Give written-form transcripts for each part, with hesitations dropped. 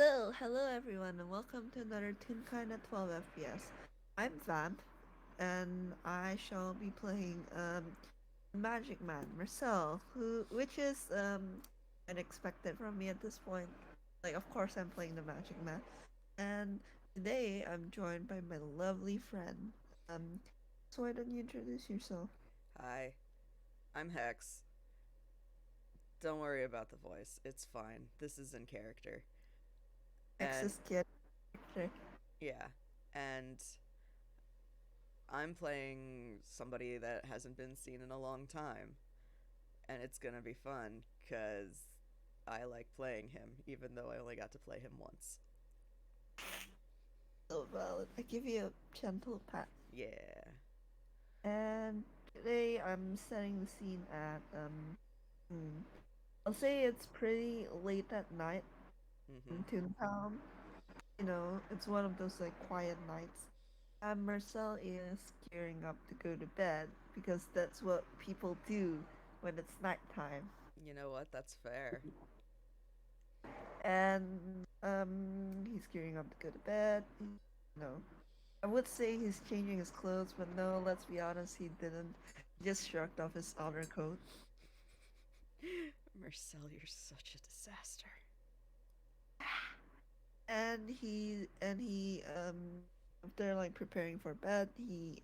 Hello everyone, and welcome to another Toonkind at 12 FPS. I'm Vamp, and I shall be playing Magic Man, Mersel, which is unexpected from me at this point. Like, of course, I'm playing the Magic Man, and today I'm joined by my lovely friend. So why don't you introduce yourself? Hi, I'm Hex. Don't worry about the voice. It's fine. This is in character. And Ex's kid. Sure. yeah, and I'm playing somebody that hasn't been seen in a long time. And it's gonna be fun because I like playing him, even though I only got to play him once. So valid. I give you a gentle pat. Yeah. And today I'm setting the scene at I'll say it's pretty late at night Mm-hmm. in Toontown. You know, it's one of those like quiet nights. And Marcel is gearing up to go to bed because that's what people do when it's nighttime. You know what? That's fair. And he's gearing up to go to bed. You know, I would say he's changing his clothes, but no, let's be honest, he didn't. He just shrugged off his outer coat. Marcel, you're such a disaster. And he after like preparing for bed, he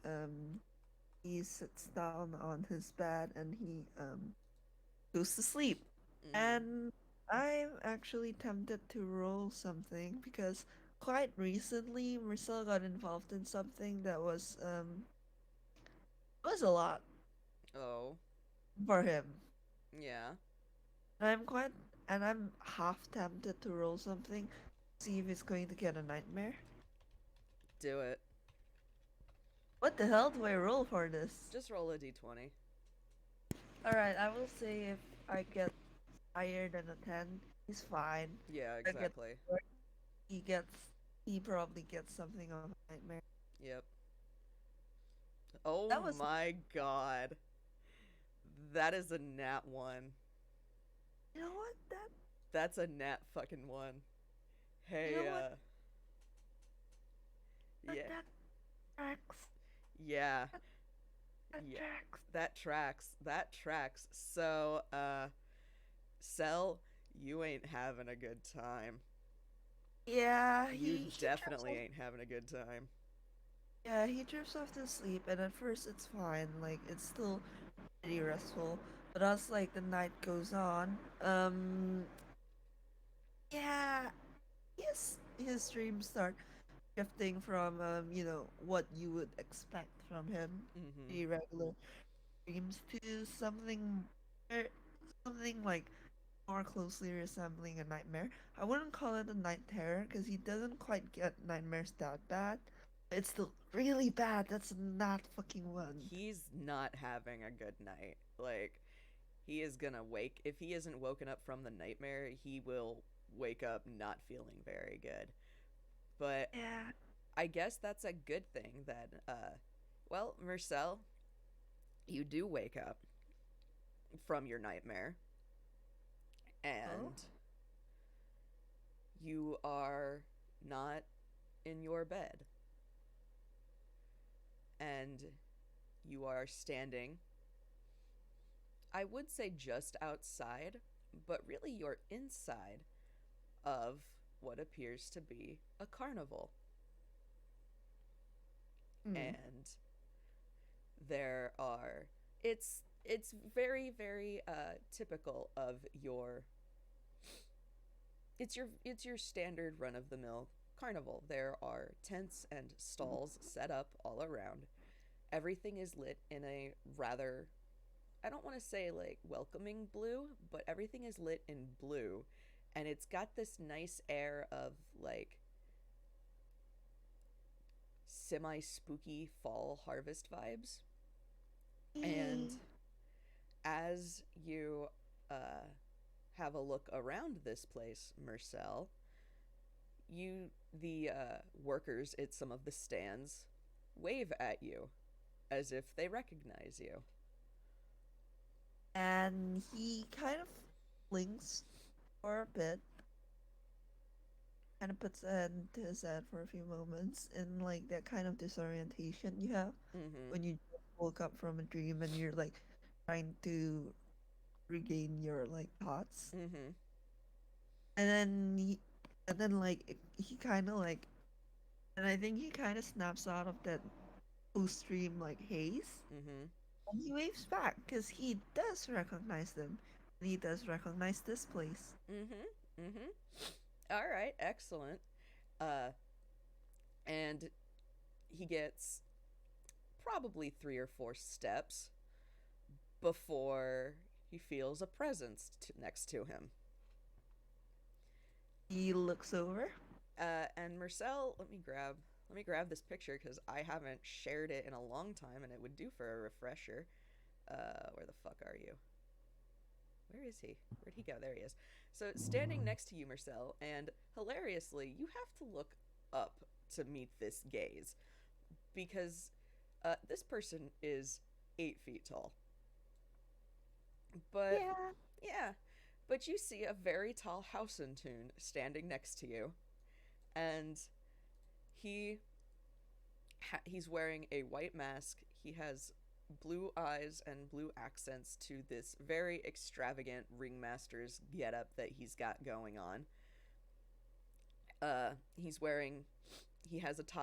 sits down on his bed and he goes to sleep. Mm-hmm. And I'm actually tempted to roll something because quite recently Marcel got involved in something that was a lot Oh, for him. yeah. And I'm half tempted to roll something, see if he's going to get a nightmare. Do it. What the hell do I roll for this? Just roll a d20. Alright, I will say if I get higher than a 10, he's fine. Yeah, If I get exactly. lower, he gets, he probably gets something of a nightmare. Yep. Oh That was, my god. That is a nat one. you know what, That's a nat fucking one. you know Hey, what, yeah, that tracks, yeah, that, that yeah. tracks. That tracks. That tracks. So, Cell, you ain't having a good time. Yeah, You he drifts definitely off, ain't having a good time. yeah, he drifts off to sleep, and at first it's fine, like, it's still pretty restful. But as, like, the night goes on, yeah, his dreams start shifting from what you would expect from him, Mm-hmm. the regular dreams, to er, something like more closely resembling a nightmare. I wouldn't call it a night terror because he doesn't quite get nightmares that bad. It's still really bad. That's not fucking one. He's not having a good night. Like, he is gonna wake. If he isn't woken up from the nightmare, he will wake up not feeling very good. But Yeah. I guess that's a good thing that, well, Marcel, you do wake up from your nightmare Oh. and you are not in your bed and you are standing, I would say just outside, but really you're inside of what appears to be a carnival. Hmm. And there are it's very very typical of your it's your standard run of the mill carnival. There are tents and stalls set up all around. Everything is lit in a rather, I don't want to say like welcoming blue, but everything is lit in blue and it's got this nice air of like semi spooky fall harvest vibes. And Hey. as you uh, have a look around this place, Mersel, the workers at some of the stands wave at you as if they recognize you. And he kind of blinks for a bit, kind of puts a hand to his head for a few moments in like that kind of disorientation you have Mm-hmm. when you just woke up from a dream and you're like trying to regain your like thoughts. Mm-hmm. And then and then he kind of like, and I think he kind of snaps out of that post stream like haze, Mm-hmm. and he waves back because he does recognize them, and he does recognize this place. Mm-hmm. Mm-hmm. All right, excellent. Uh, and he gets probably 3 or 4 steps before he feels a presence next to him. He looks over. And Mersel, let me grab this picture because I haven't shared it in a long time, and it would do for a refresher. Where the fuck are you? Where is he? Where'd he go? There he is. So standing next to you, Mersel, and hilariously, you have to look up to meet this gaze because this person is 8 feet tall. But Yeah. yeah, but you see a very tall house in tune standing next to you, and he he's wearing a white mask. He has blue eyes and blue accents to this very extravagant ringmaster's getup that he's got going on. He's wearing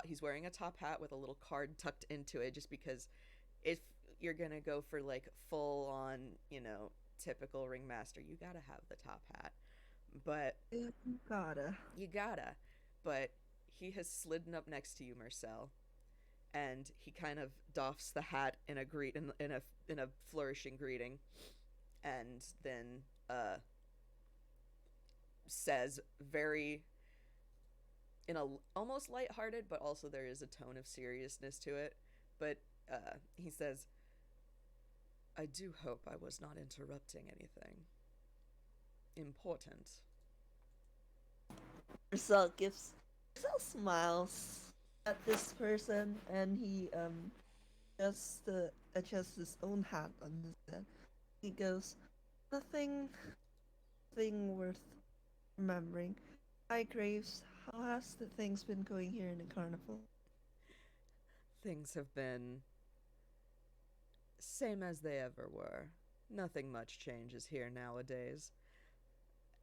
he's wearing a top hat with a little card tucked into it just because if you're gonna go for like full on, typical ringmaster, you gotta have the top hat. But You gotta. you gotta. But he has slidden up next to you, Marcel, and he kind of doffs the hat in a in a flourishing greeting, and then says very in a almost lighthearted, but also there is a tone of seriousness to it. But he says, "I do hope I was not interrupting anything important." Marcel smiles at this person, and he adjusts his own hat on his head. He goes, nothing, thing worth remembering. Hi, Graves. How has the things been going here in the carnival? Things have been same as they ever were. Nothing much changes here nowadays.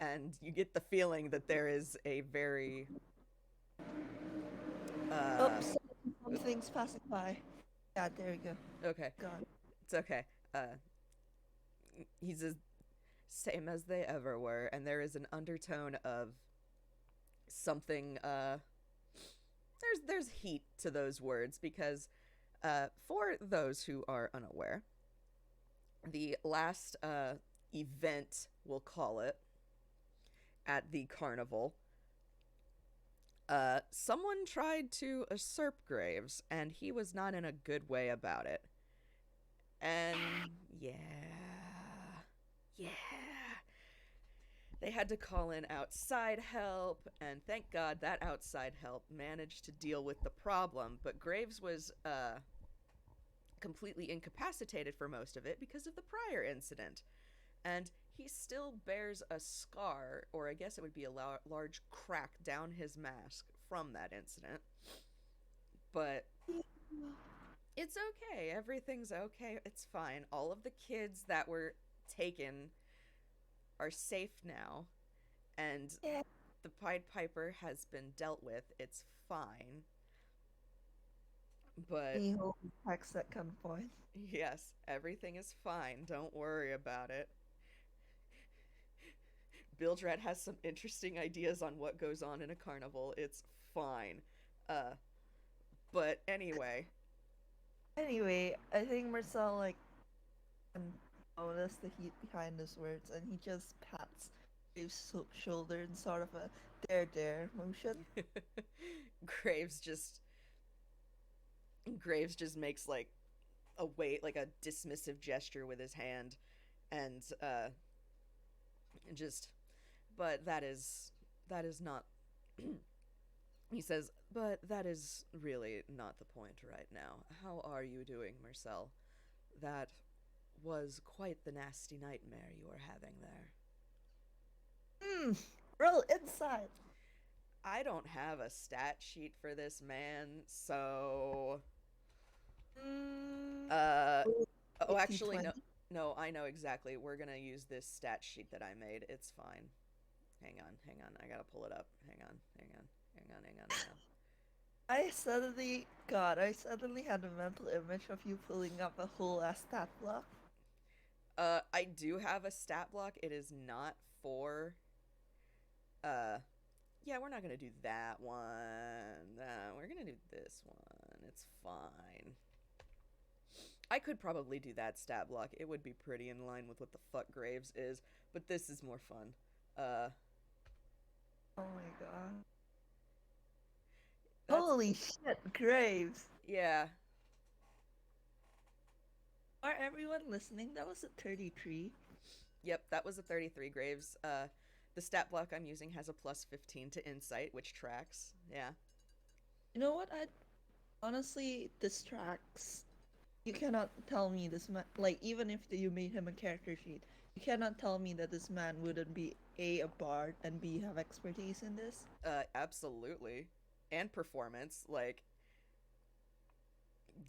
And you get the feeling that there is a very uh Oops, something's passing by. Yeah, there we go. okay, God. it's okay. Uh he's as same as they ever were, and there is an undertone of something there's heat to those words because for those who are unaware, the last event, we'll call it, at the carnival, someone tried to usurp Graves, and he was not in a good way about it. And yeah, yeah, they had to call in outside help, and thank God that outside help managed to deal with the problem. But Graves was completely incapacitated for most of it because of the prior incident. And he still bears a scar, or I guess it would be a large crack down his mask from that incident. But it's okay. Everything's okay. It's fine. All of the kids that were taken are safe now, and Yeah. the Pied Piper has been dealt with. It's fine. But He holds text at gunpoint. yes, everything is fine. Don't worry about it. Bildred has some interesting ideas on what goes on in a carnival. It's fine. Uh, but anyway, Anyway, I think Marcel like can notice the heat behind his words, and he just pats Dave's shoulder in sort of a there motion. Graves Graves just makes like a wait, like a dismissive gesture with his hand, and just. But that is not. He says, but that is really not the point right now. How are you doing, Marcel? That was quite the nasty nightmare you were having there. Hmm. Roll inside. I don't have a stat sheet for this man, so Mm, uh oh, oh, actually, no, 80-20. no, I know exactly. We're gonna use this stat sheet that I made. It's fine. Hang on. I gotta pull it up. Hang on. I suddenly had a mental image of you pulling up a whole ass stat block. I do have a stat block. It is not for uh yeah, we're not gonna do that one. We're gonna do this one. It's fine. I could probably do that stat block. It would be pretty in line with what the fuck Graves is, but this is more fun. Uh, Oh my god. that's Holy shit, Graves. yeah. Are everyone listening? That was a 33. Yep, that was a 33 Graves. The stat block I'm using has a plus 15 to insight, which tracks. Yeah. You know what? I honestly this tracks. You cannot tell me this man, like, even if you made him a character sheet, you cannot tell me that this man wouldn't be A, a bard, and B, have expertise in this. Absolutely. And performance, like,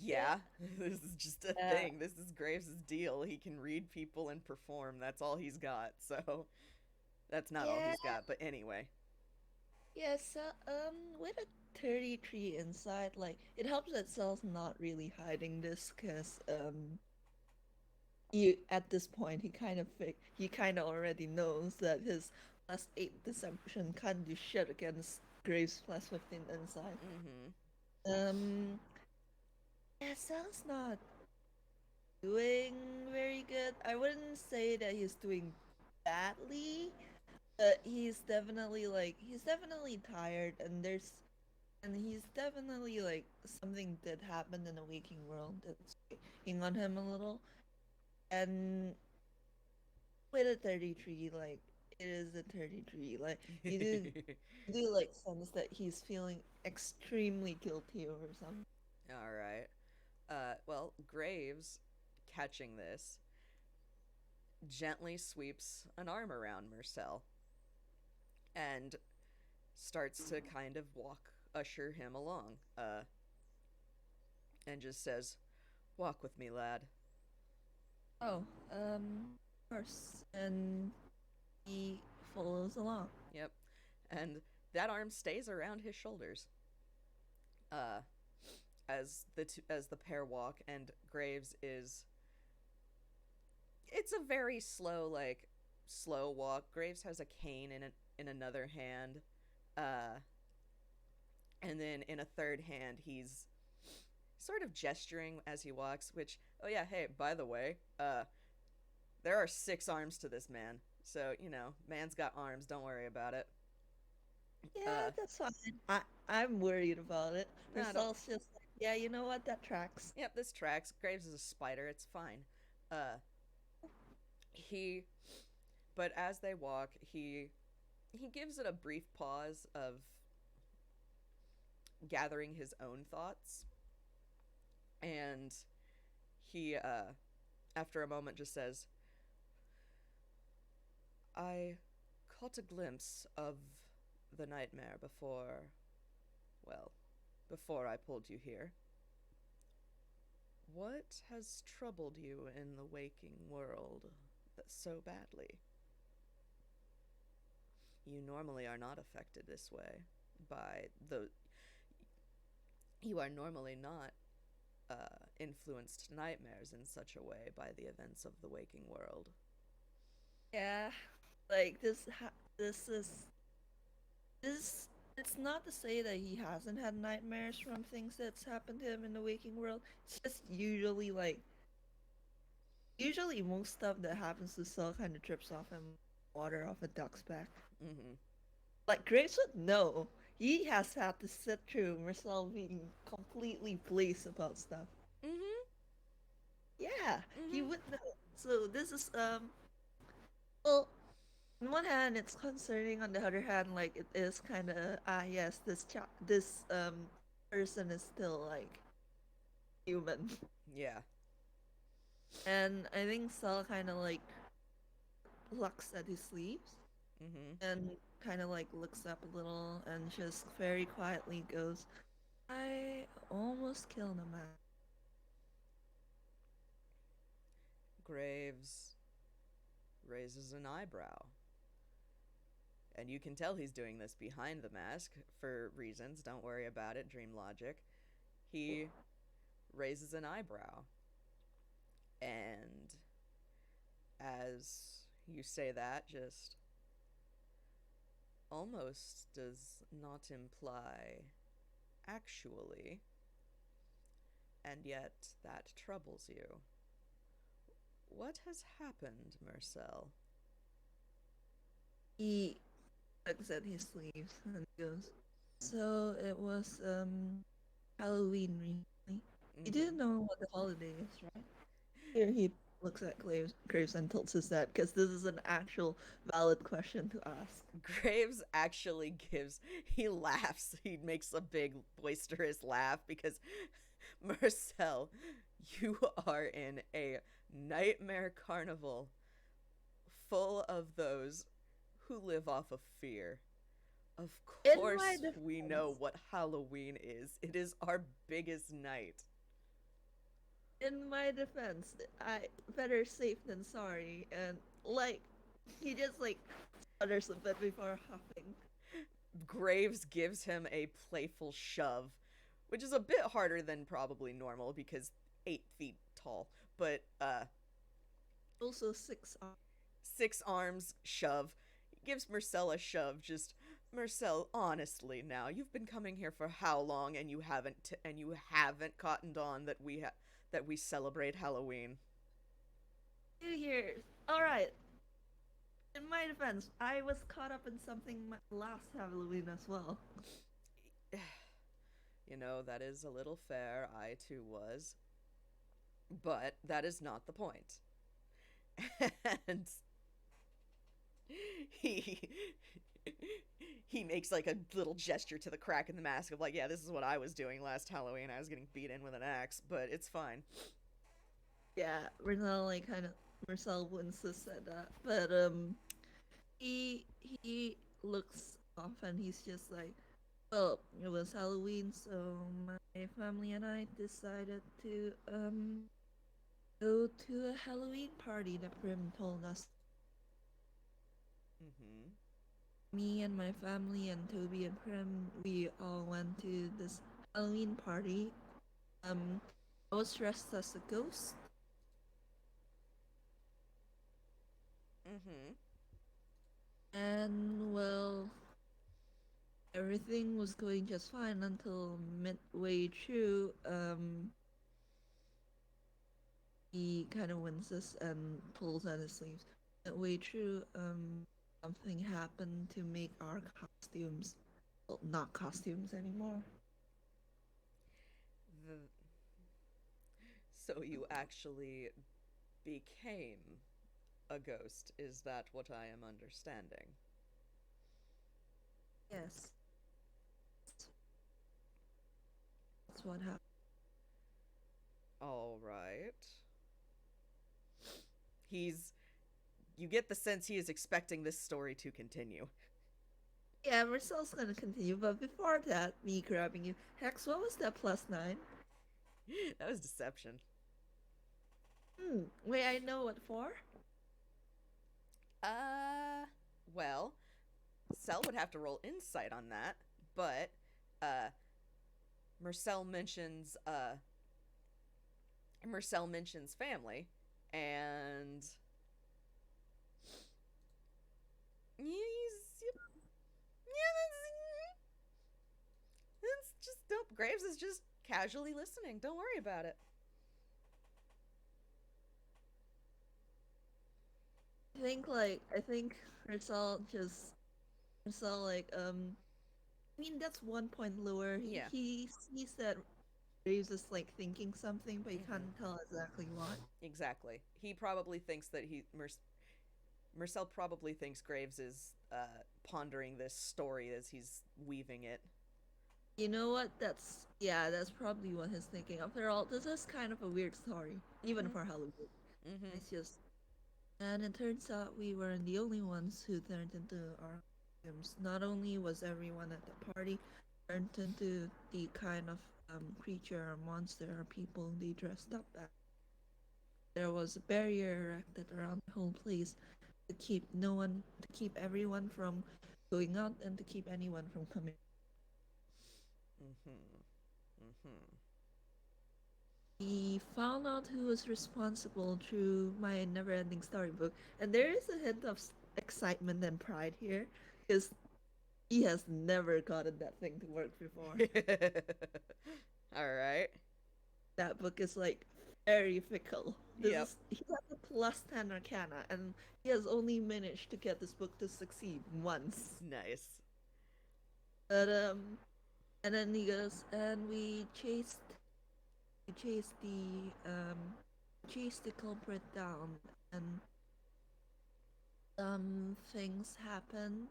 Yeah. yeah, this is just a Yeah. thing. This is Graves' deal. He can read people and perform. That's all he's got. So, that's not all Yeah. he's got, but anyway. Yeah, so, with a 33 inside, like, it helps that Cell's not really hiding this, because, at this point, he kind of already knows that his plus 8 deception can't do shit against Graves plus 15 inside. Mm-hmm. Um, yeah, Cell's not doing very good. I wouldn't say that he's doing badly, but he's definitely tired, and he's definitely like something that happened in the waking world that's weighing on him a little. And with a 33, like, it is a 33. Like, you do like sense that he's feeling extremely guilty over something. All right. Well, Graves, catching this, gently sweeps an arm around Mersel and starts to kind of usher him along, and just says, "Walk with me, lad." Oh, of course. And he follows along. Yep. And that arm stays around his shoulders, uh, as the pair walk, and Graves is. It's a very slow, like, slow walk. Graves has a cane in another hand, uh, and then in a third hand he's sort of gesturing as he walks. Which, oh yeah, hey, by the way, there are 6 arms to this man, so man's got arms. Don't worry about it. Yeah, Uh, that's fine. I'm worried about it. nah, don't. Marcel's just like, yeah, you know what? That tracks. Yep, this tracks. Graves is a spider. It's fine. Uh, he, but as they walk, he gives it a brief pause of gathering his own thoughts, and he, after a moment, just says, "I caught a glimpse of the nightmare well, before I pulled you here. What has troubled you in the waking world so badly? You normally are not affected this way by the. You are normally not influenced nightmares in such a way by the events of the waking world." Yeah, like this is this. It's not to say that he hasn't had nightmares from things that's happened to him in the waking world. It's just usually most stuff that happens to Saul kind of trips off him water off a duck's back. Mm-hmm. Like Graves would know. He has had to sit through Marcel being completely pleased about stuff. Mm-hmm. Yeah, he Mm-hmm. would know. So this is well, on one hand it's concerning, on the other hand like it is kind of yes, this person is still like human. Yeah. And I think Sal kind of like plucks at his sleeves Mm-hmm. and kind of like looks up a little and just very quietly goes, I almost killed a man. Graves raises an eyebrow. And you can tell he's doing this behind the mask for reasons. Don't worry about it, dream logic. He raises an eyebrow. And as you say that, just almost does not imply actually, and yet that troubles you. What has happened, Mersel? He tugs at his sleeves and goes, so it was Halloween recently. You Mm-hmm. didn't know what the holiday is, right? Here he looks at Graves and tilts his head because this is an actual valid question to ask. Graves actually he laughs. He makes a big boisterous laugh because Marcel, you are in a nightmare carnival full of those who live off of fear. Of In my course, we know defense, what Halloween is. It is our biggest night. in my defense, I better safe than sorry, and like he just like stutters a bit before huffing. Graves gives him a playful shove, which is a bit harder than probably normal because 8 feet tall. But Also 6 six arms shove. He gives Marcel a shove. Just Marcel, honestly, now you've been coming here for how long, and you haven't cottoned on that that we celebrate Halloween. 2 years. All right. In my defense, I was caught up in something last Halloween as well. You know, that is a little fair. I too was. But that is not the point. And he he makes like a little gesture to the crack in the mask of like, yeah, this is what I was doing last Halloween. I was getting beat in with an axe, but it's fine. Yeah, Marcel like kind of Marcel winces at that, but he looks off and he's just like, well, it was Halloween, so my family and I decided to go to a Halloween party that Prim told us. Mm-hmm. Me and my family and Toby and Prim, we all went to this Halloween party. Um, I was dressed as a ghost, Mm-hmm. and well, everything was going just fine until midway through. He kind of winces and pulls at his sleeves. Midway through, something happened to make our costumes, well, not costumes anymore. The, so you actually became a ghost. Is that what I am understanding? Yes, that's what happened. All right. He's you get the sense he is expecting this story to continue. Yeah, Marcel's gonna continue, but before that, me grabbing you. Hex, what was that +9? That was deception. Wait, I know what for? Uh, well, Cell would have to roll insight on that, but uh Marcel mentions family, and he's yeah, that's just dope. Graves is just casually listening. Don't worry about it. I think Marcel I mean that's 1 point lower. He Yeah. he sees that Graves is like thinking something, but he Mm-hmm. can't tell exactly what. Exactly. He probably thinks that Marcel probably thinks Graves is pondering this story as he's weaving it. You know what? That's probably what he's thinking. After all, this is kind of a weird story, even Mm-hmm. for Halloween. Mm-hmm. It's just, and it turns out we weren't the only ones who turned into our. costumes. Not only was everyone at the party turned into the kind of creature or monster or people they dressed up as, there was a barrier erected around the whole place to keep no one, to keep everyone from going out and to keep anyone from coming. Mhm. Mhm. We found out who was responsible through my never-ending storybook, and there is a hint of excitement and pride here, because he has never gotten that thing to work before. All right. That book is like very fickle. This Yep. is he has a plus 10 arcana, and he has only managed to get this book to succeed once. Nice. But and then he goes, and we chased the culprit down, and some things happened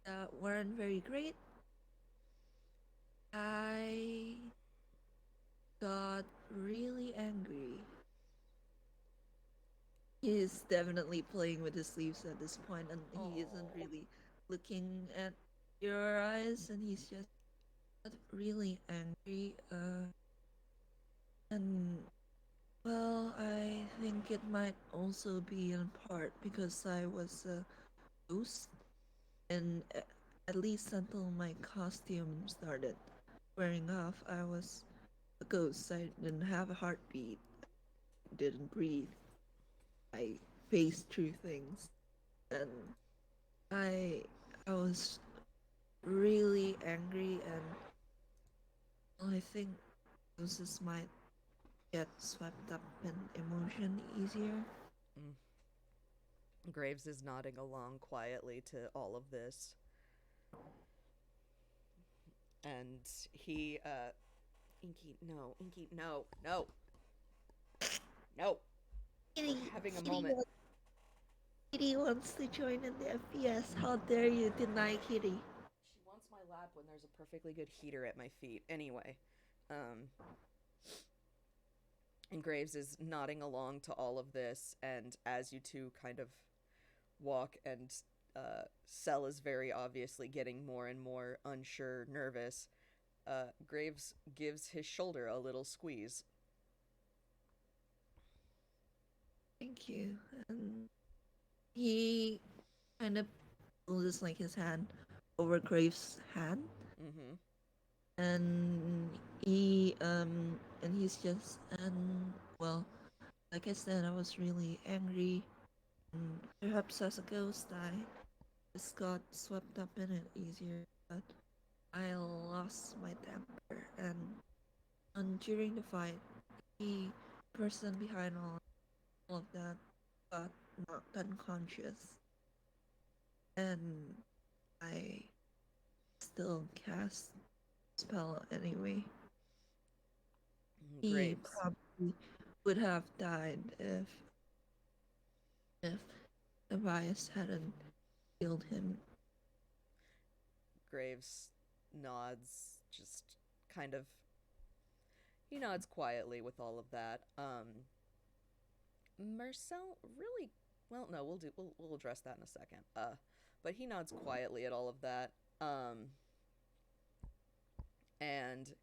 that weren't very great. I got really angry. He's definitely playing with his sleeves at this point, and he isn't Oh. really looking at your eyes, and he's just really angry. And well, I think it might also be in part because I was a ghost, and at least until my costume started wearing off, I was a ghost. I didn't have a heartbeat, didn't breathe. I faced through things, and I I was really angry, and I think ghosts might get swept up in emotion easier. Mm. Graves is nodding along quietly to all of this, and he Inky, no, Inky, no, no, no. We're Kitty, having a Kitty, moment. Kitty wants to join in the FPS. How dare you deny Kitty? She wants my lap when there's a perfectly good heater at my feet. Anyway, um, and Graves is nodding along to all of this, and as you two kind of walk, and Cell is very obviously getting more and more unsure, nervous. Graves gives his shoulder a little squeeze. Thank you. And he kind of pulls like his hand over Graves' hand, Mm-hmm. and he's just, and well, like I said, I was really angry. And perhaps as a ghost, I just got swept up in it easier. But I lost my temper, and during the fight, the person behind all of that got knocked unconscious, and I still cast spell anyway. He Graves probably would have died if Tobias hadn't killed him. Graves nods, just kind of. He nods quietly with all of that. Mersel really. Well, no, we'll address that in a second. But he nods quietly at all of that. And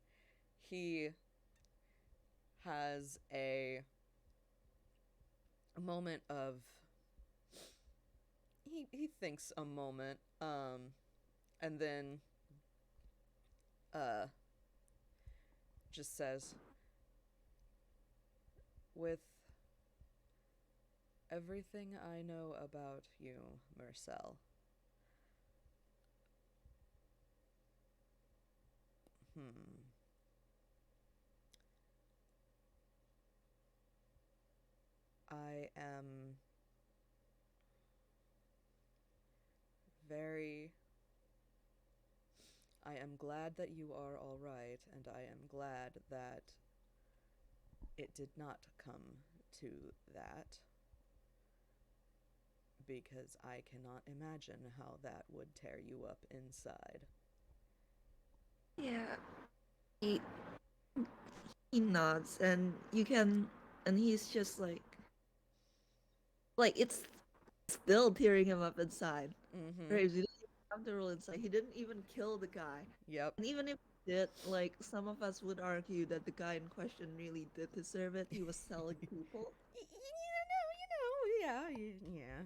he has a moment of. He thinks a moment. And then uh just says, with everything I know about you, Mersel. Hmm. I am very. I am glad that you are all right, and I am glad that it did not come to that, because I cannot imagine how that would tear you up inside. Yeah, he he nods, and you can, and he's just like it's still tearing him up inside. Mm hmm. Crazy. have the role inside. He didn't even kill the guy. Yep. And even if he did, like some of us would argue that the guy in question really did deserve it. He was selling people. Yeah, yeah. Yeah.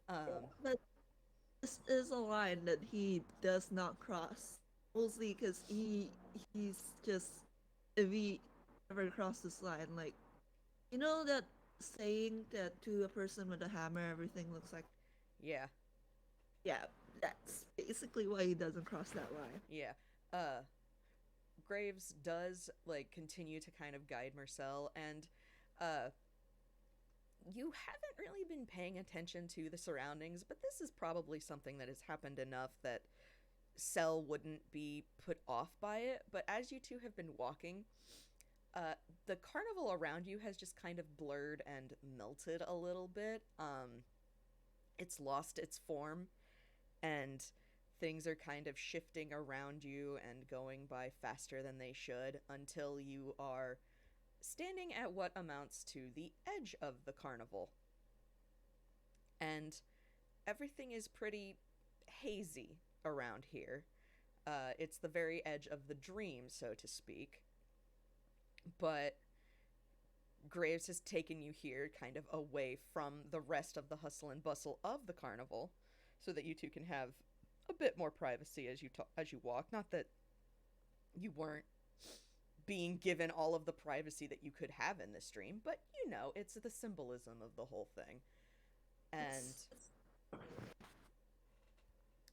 Um, But this is a line that he does not cross. Mostly because he's just if he ever crossed this line, like you know that saying that to a person with a hammer everything looks like yeah, yeah, that's basically why he doesn't cross that line. yeah. Uh, Graves does like continue to kind of guide Mersel, and uh, you haven't really been paying attention to the surroundings, but this is probably something that has happened enough that Cell wouldn't be put off by it. But as you two have been walking, uh, the carnival around you has just kind of blurred and melted a little bit. It's lost its form, and things are kind of shifting around you and going by faster than they should until you are standing at what amounts to the edge of the carnival. And everything is pretty hazy around here. It's the very edge of the dream, so to speak. But Graves has taken you here kind of away from the rest of the hustle and bustle of the carnival so that you two can have a bit more privacy as you walk. Not that you weren't being given all of the privacy that you could have in this dream, but it's the symbolism of the whole thing. And It's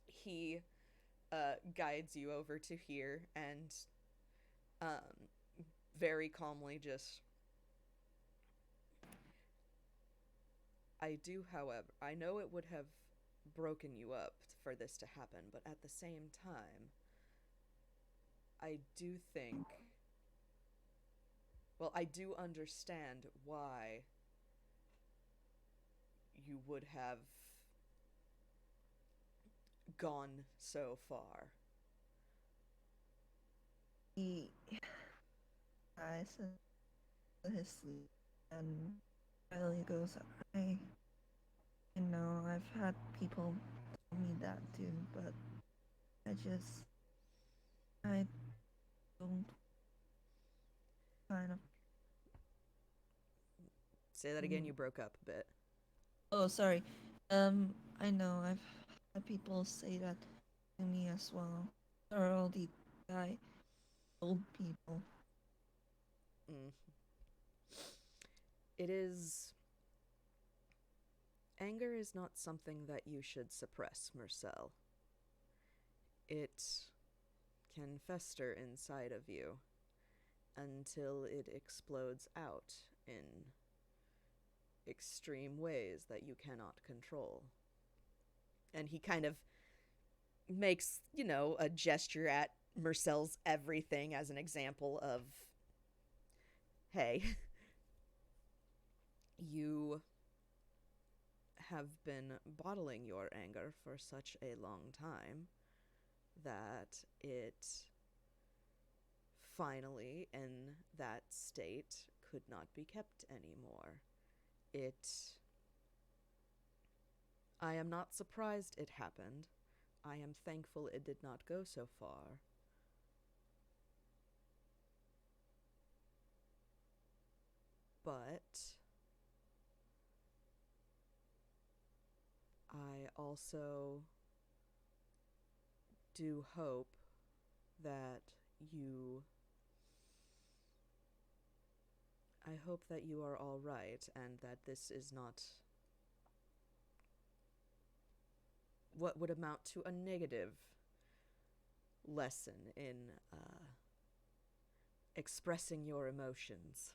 he guides you over to here and um, very calmly just. I do, however, I know it would have broken you up for this to happen, but at the same time, I do think. Well, I do understand why you would have gone so far. he dies in his sleep and Riley goes, I know I've had people tell me that too, but I don't kind of Say that again, mm, you broke up a bit. oh sorry. I know I've had people say that to me as well. Or all the guy old people. Mm. It is. Anger is not something that you should suppress, Mersel. It can fester inside of you until it explodes out in extreme ways that you cannot control. And he kind of makes, a gesture at Mercel's everything as an example of, hey, you have been bottling your anger for such a long time that it finally, in that state, could not be kept anymore. It. I am not surprised it happened. I am thankful it did not go so far. But I also do hope that you. I hope that you are all right and that this is not what would amount to a negative lesson in expressing your emotions.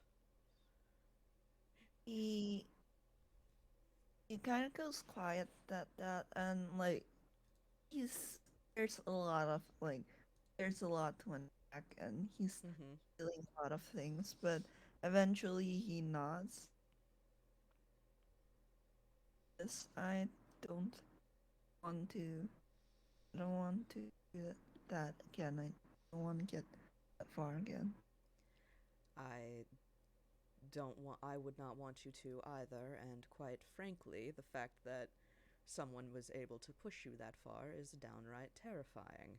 He he kind of goes quiet that and like he's there's a lot of like there's a lot to unpack and he's Mm-hmm. feeling a lot of things, but eventually he nods. This don't want to I don't want to do that again. I don't want to get that far again. I don't want. I would not want you to either. And quite frankly, the fact that someone was able to push you that far is downright terrifying.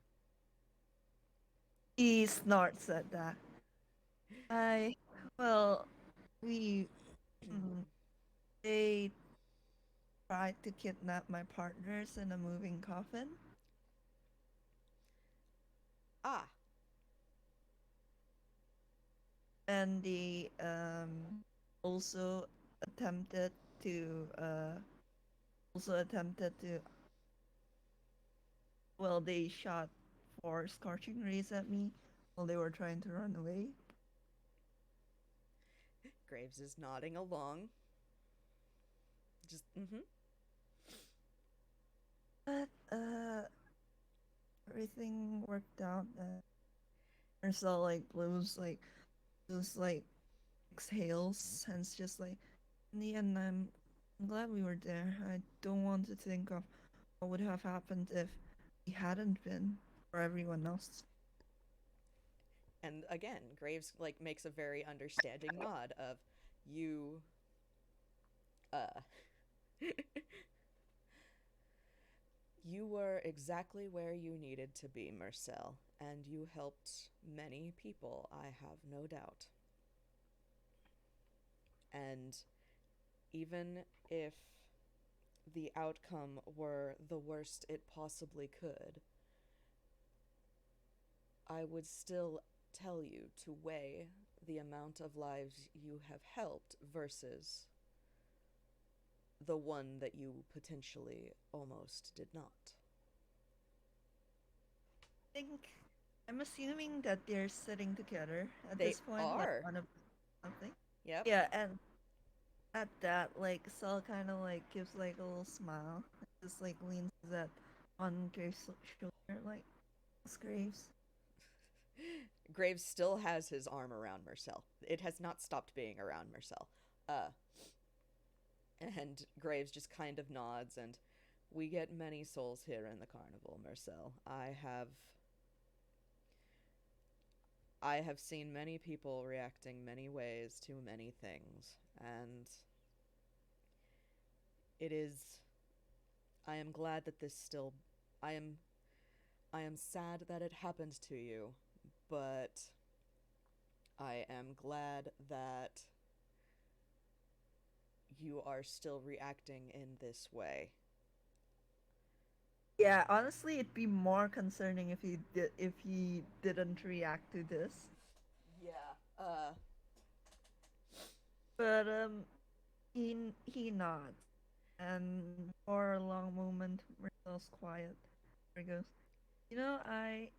He snorts at that. I, well, we, mm, they tried to kidnap my partners in a moving coffin, Ah, and they also attempted to also attempted to well, they shot four scorching rays at me while they were trying to run away. Graves is nodding along. Just, mm hmm. But everything worked out. Mersel like blows like exhales, and it's just like in the end, I'm glad we were there. I don't want to think of what would have happened if we hadn't been for everyone else. And again, Graves like makes a very understanding nod of you uh you were exactly where you needed to be, Mersel, and you helped many people, I have no doubt. And even if the outcome were the worst it possibly could, I would still tell you to weigh the amount of lives you have helped versus the one that you potentially almost did not. I think I'm assuming that they're sitting together at They this point, like are. on a something. Yep. Yeah, and at that, like Sel kind of like gives like a little smile, just like leans that on Graves' shoulder, like it's Graves. Graves still has his arm around Mersel. It has not stopped being around Mersel. Uh, and Graves just kind of nods, and we get many souls here in the carnival, Mersel. I have seen many people reacting many ways to many things, and it is I am glad that this still I am I am sad that it happened to you, but I am glad that you are still reacting in this way. Yeah, honestly, it'd be more concerning if he didn't react to this. Yeah. But he nods, and for a long moment, Marcel's quiet. He goes, you know, I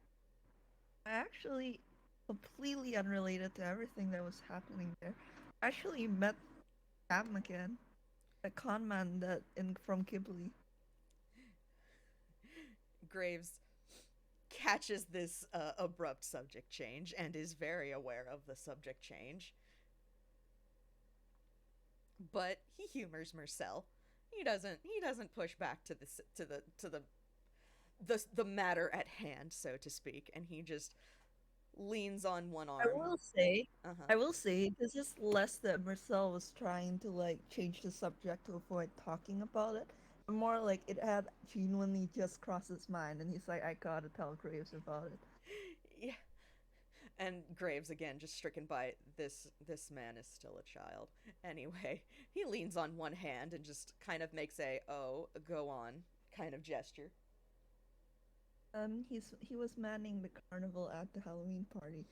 actually completely unrelated to everything that was happening there. I actually met Sam again, the con man that in from Ghibli. Graves catches this abrupt subject change and is very aware of the subject change, but he humors Mersel. He doesn't push back to the matter at hand, so to speak, and he just leans on one I arm. will say, Uh-huh. I will say, this is less that Marcel was trying to like change the subject to avoid talking about it, but more like it had genuinely just crossed his mind, and he's like, I gotta tell Graves about it. Yeah. And Graves again just stricken by this man is still a child. Anyway, he leans on one hand and just kind of makes a oh, go on kind of gesture. He was manning the carnival at the Halloween party.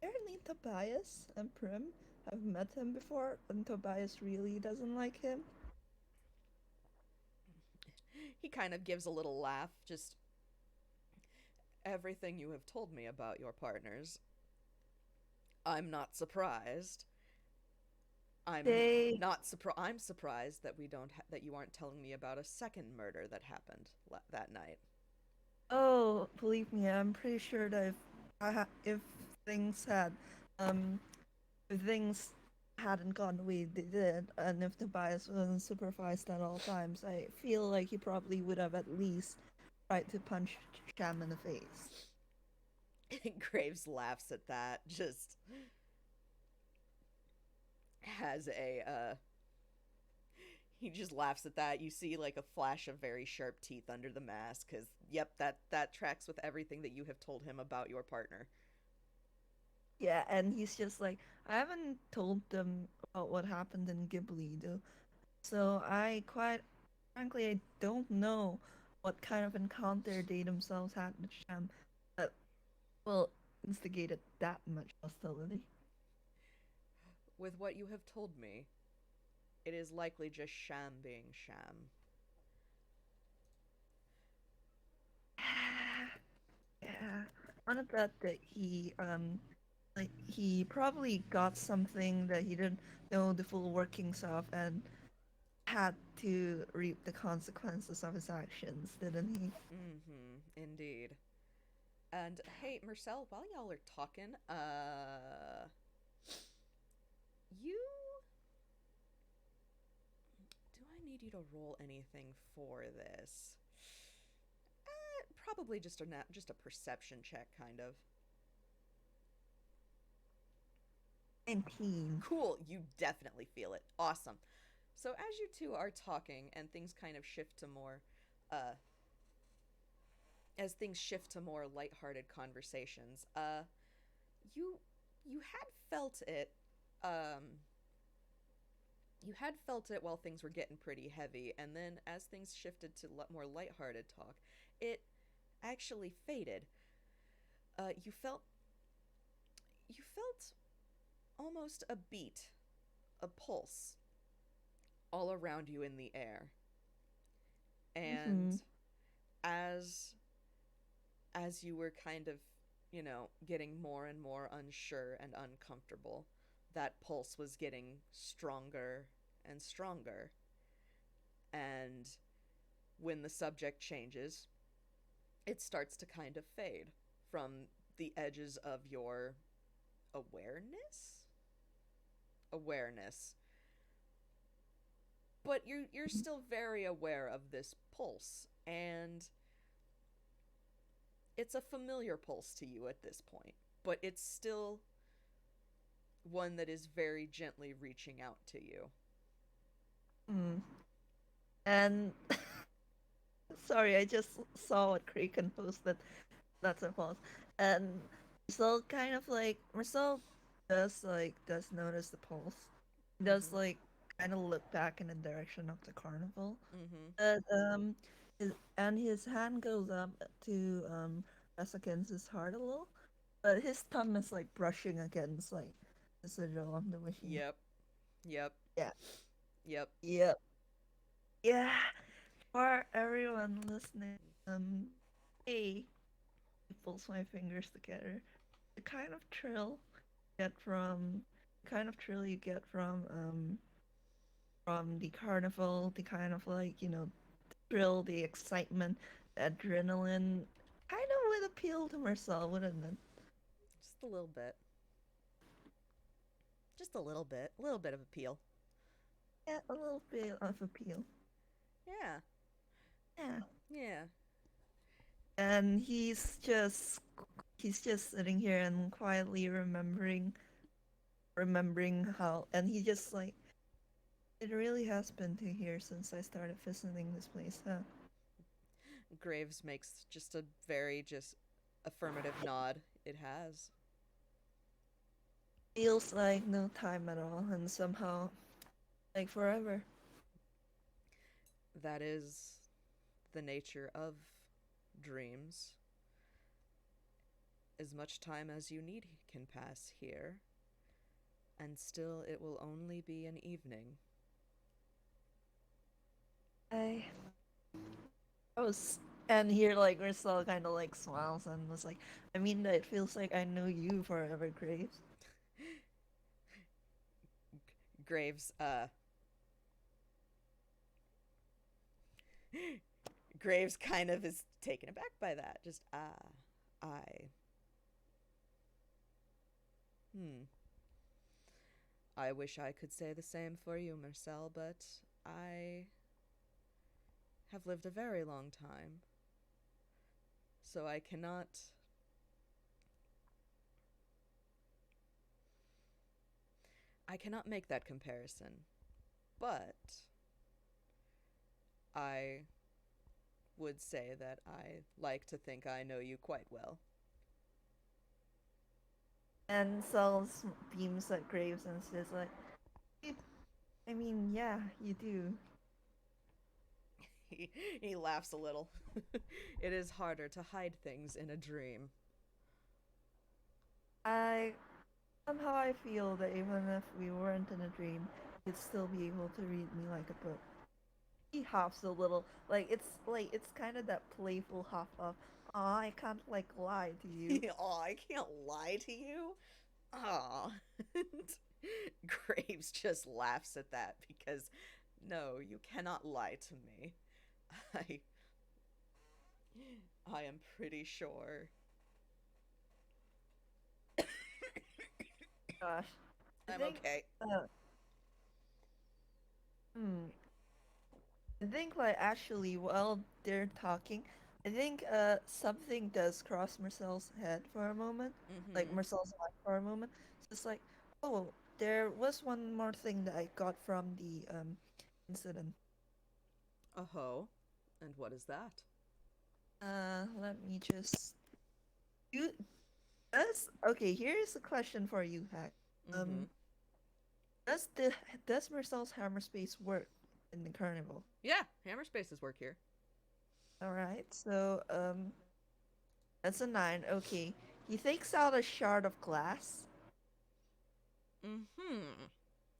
Apparently Tobias and Prim have met him before, and Tobias really doesn't like him. He kind of gives a little laugh, just everything you have told me about your partners. I'm not surprised. I'm They not surprised. I'm surprised that we don't that you aren't telling me about a second murder that happened that night. Oh, believe me, I'm pretty sure that if things had um if things hadn't gone the way they did, and if Tobias wasn't supervised at all times, I feel like he probably would have at least tried to punch Sham in the face. Graves laughs at that. Just has a He just laughs at that. You see like a flash of very sharp teeth under the mask cuz yep, that tracks with everything that you have told him about your partner. Yeah, and he's just like, I haven't told them about what happened in Ghibli though. So I quite frankly I don't know what kind of encounter they themselves had with Sham that well instigated that much hostility. With what you have told me, it is likely just Sham being Sham. Yeah. On a bet that he like he probably got something that he didn't know the full workings of and had to reap the consequences of his actions, didn't he? Mm-hmm, indeed. And hey, Mersel, while y'all are talking, you do I need you to roll anything for this? Probably just a perception check, kind of. 19. Cool, you definitely feel it. Awesome. So as you two are talking and things kind of shift to more uh as things shift to more lighthearted conversations, you you had felt it um you had felt it while things were getting pretty heavy, and then as things shifted to more lighthearted talk, it actually faded. You felt almost a beat, a pulse all around you in the air. And Mm-hmm. as you were kind of, getting more and more unsure and uncomfortable, that pulse was getting stronger and stronger. And when the subject changes, it starts to kind of fade from the edges of your awareness. Awareness. But you're still very aware of this pulse, and it's a familiar pulse to you at this point, but it's still one that is very gently reaching out to you. Mm. And sorry, I just saw what Kraken posted. That's a pause. And Marcel kind of like Marcel does notice the pulse. He does Mm-hmm. like kind of look back in the direction of the carnival. Mm-hmm. But his hand goes up to press against his heart a little, but his thumb is like brushing against like the sigil on the machine. Yep. Yep. Yeah, Yep. yeah, yeah. For everyone listening, hey, he pulls my fingers together. The kind of thrill you get from, the kind of thrill you get from the carnival, the kind of like thrill, the excitement, the adrenaline, kind of would appeal to Marcel, wouldn't it? Just a little bit. Just a little bit. A little bit of appeal. Yeah, a little bit of appeal. Yeah. Yeah. Yeah. And he's just sitting here and quietly remembering how, and he just like, it really has been 2 years since I started visiting this place, huh? Graves makes just a very just affirmative nod. It has. Feels like no time at all, and somehow like forever. That is the nature of dreams. As much time as you need can pass here, and still it will only be an evening. I I was and here like Marcel kind of like smiles and was like, I mean that it feels like I know you forever, Graves. Graves, Graves kind of is taken aback by that. Just, I. Hmm. I wish I could say the same for you, Marcel, but I have lived a very long time, so I cannot make that comparison. But I would say that I like to think I know you quite well. And Sells beams at Graves and says like, "You- I mean, yeah, you do. He laughs a little. It is harder to hide things in a dream. I somehow I feel that even if we weren't in a dream, you'd still be able to read me like a book." He hops a little, like it's kind of that playful hop of, "Aw, I can't like lie to you." Aw, I can't lie to you. Aw. Graves just laughs at that because no, you cannot lie to me. I I am pretty sure. Gosh, I I'm think, okay. uh, hmm, I think like actually while they're talking, I think something does cross Marcel's head for a moment, like Mm-hmm. Marcel's mind for a moment. So it's like, oh, there was one more thing that I got from the incident. Oh, and what is that? Let me just you does okay. Here's a question for you, Hack. Mm-hmm. Um, does the does Marcel's hammer space work in the carnival? Yeah, hammer spaces work here. All right, so that's a 9. Okay. He takes out a shard of glass Mm-hmm.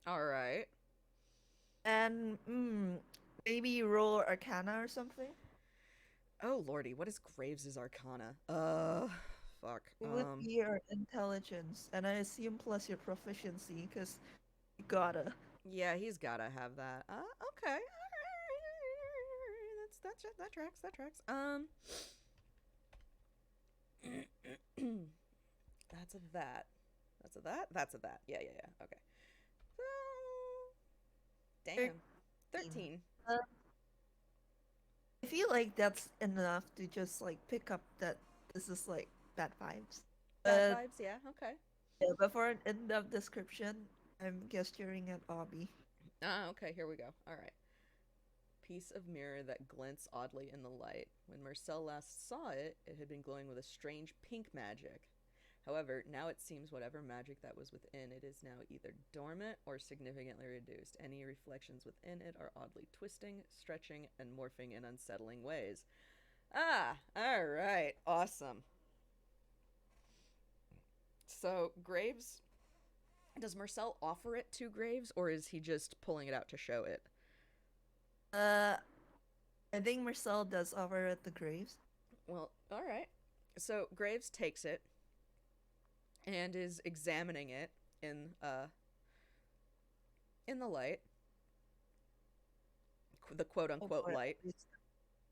All right. and maybe roll Arcana or something. Oh lordy, what is Graves's Arcana? Fuck. It would be your intelligence, and I assume plus your proficiency, because you gotta. Yeah, he's gotta have that. Okay. That tracks. That tracks. That's a that. That's a that. That's a that. Yeah, yeah, yeah. Okay. Damn. 13. 13. Uh, I feel like that's enough to just like pick up that this is like bad vibes. Bad But vibes. Yeah. Okay. yeah, before an in-depth description, I'm gesturing at Obby. Okay. Here we go. All right. Piece of mirror that glints oddly in the light. When Marcel last saw it, it had been glowing with a strange pink magic. However, now it seems whatever magic that was within it is now either dormant or significantly reduced. Any reflections within it are oddly twisting, stretching, and morphing in unsettling ways. Ah, all right, awesome. So, Graves, does Marcel offer it to Graves, or is he just pulling it out to show it? Uh, I think Marcel does offer at the graves. Well, all right. So, Graves takes it and is examining it in in the light, the quote Oh unquote boy, light.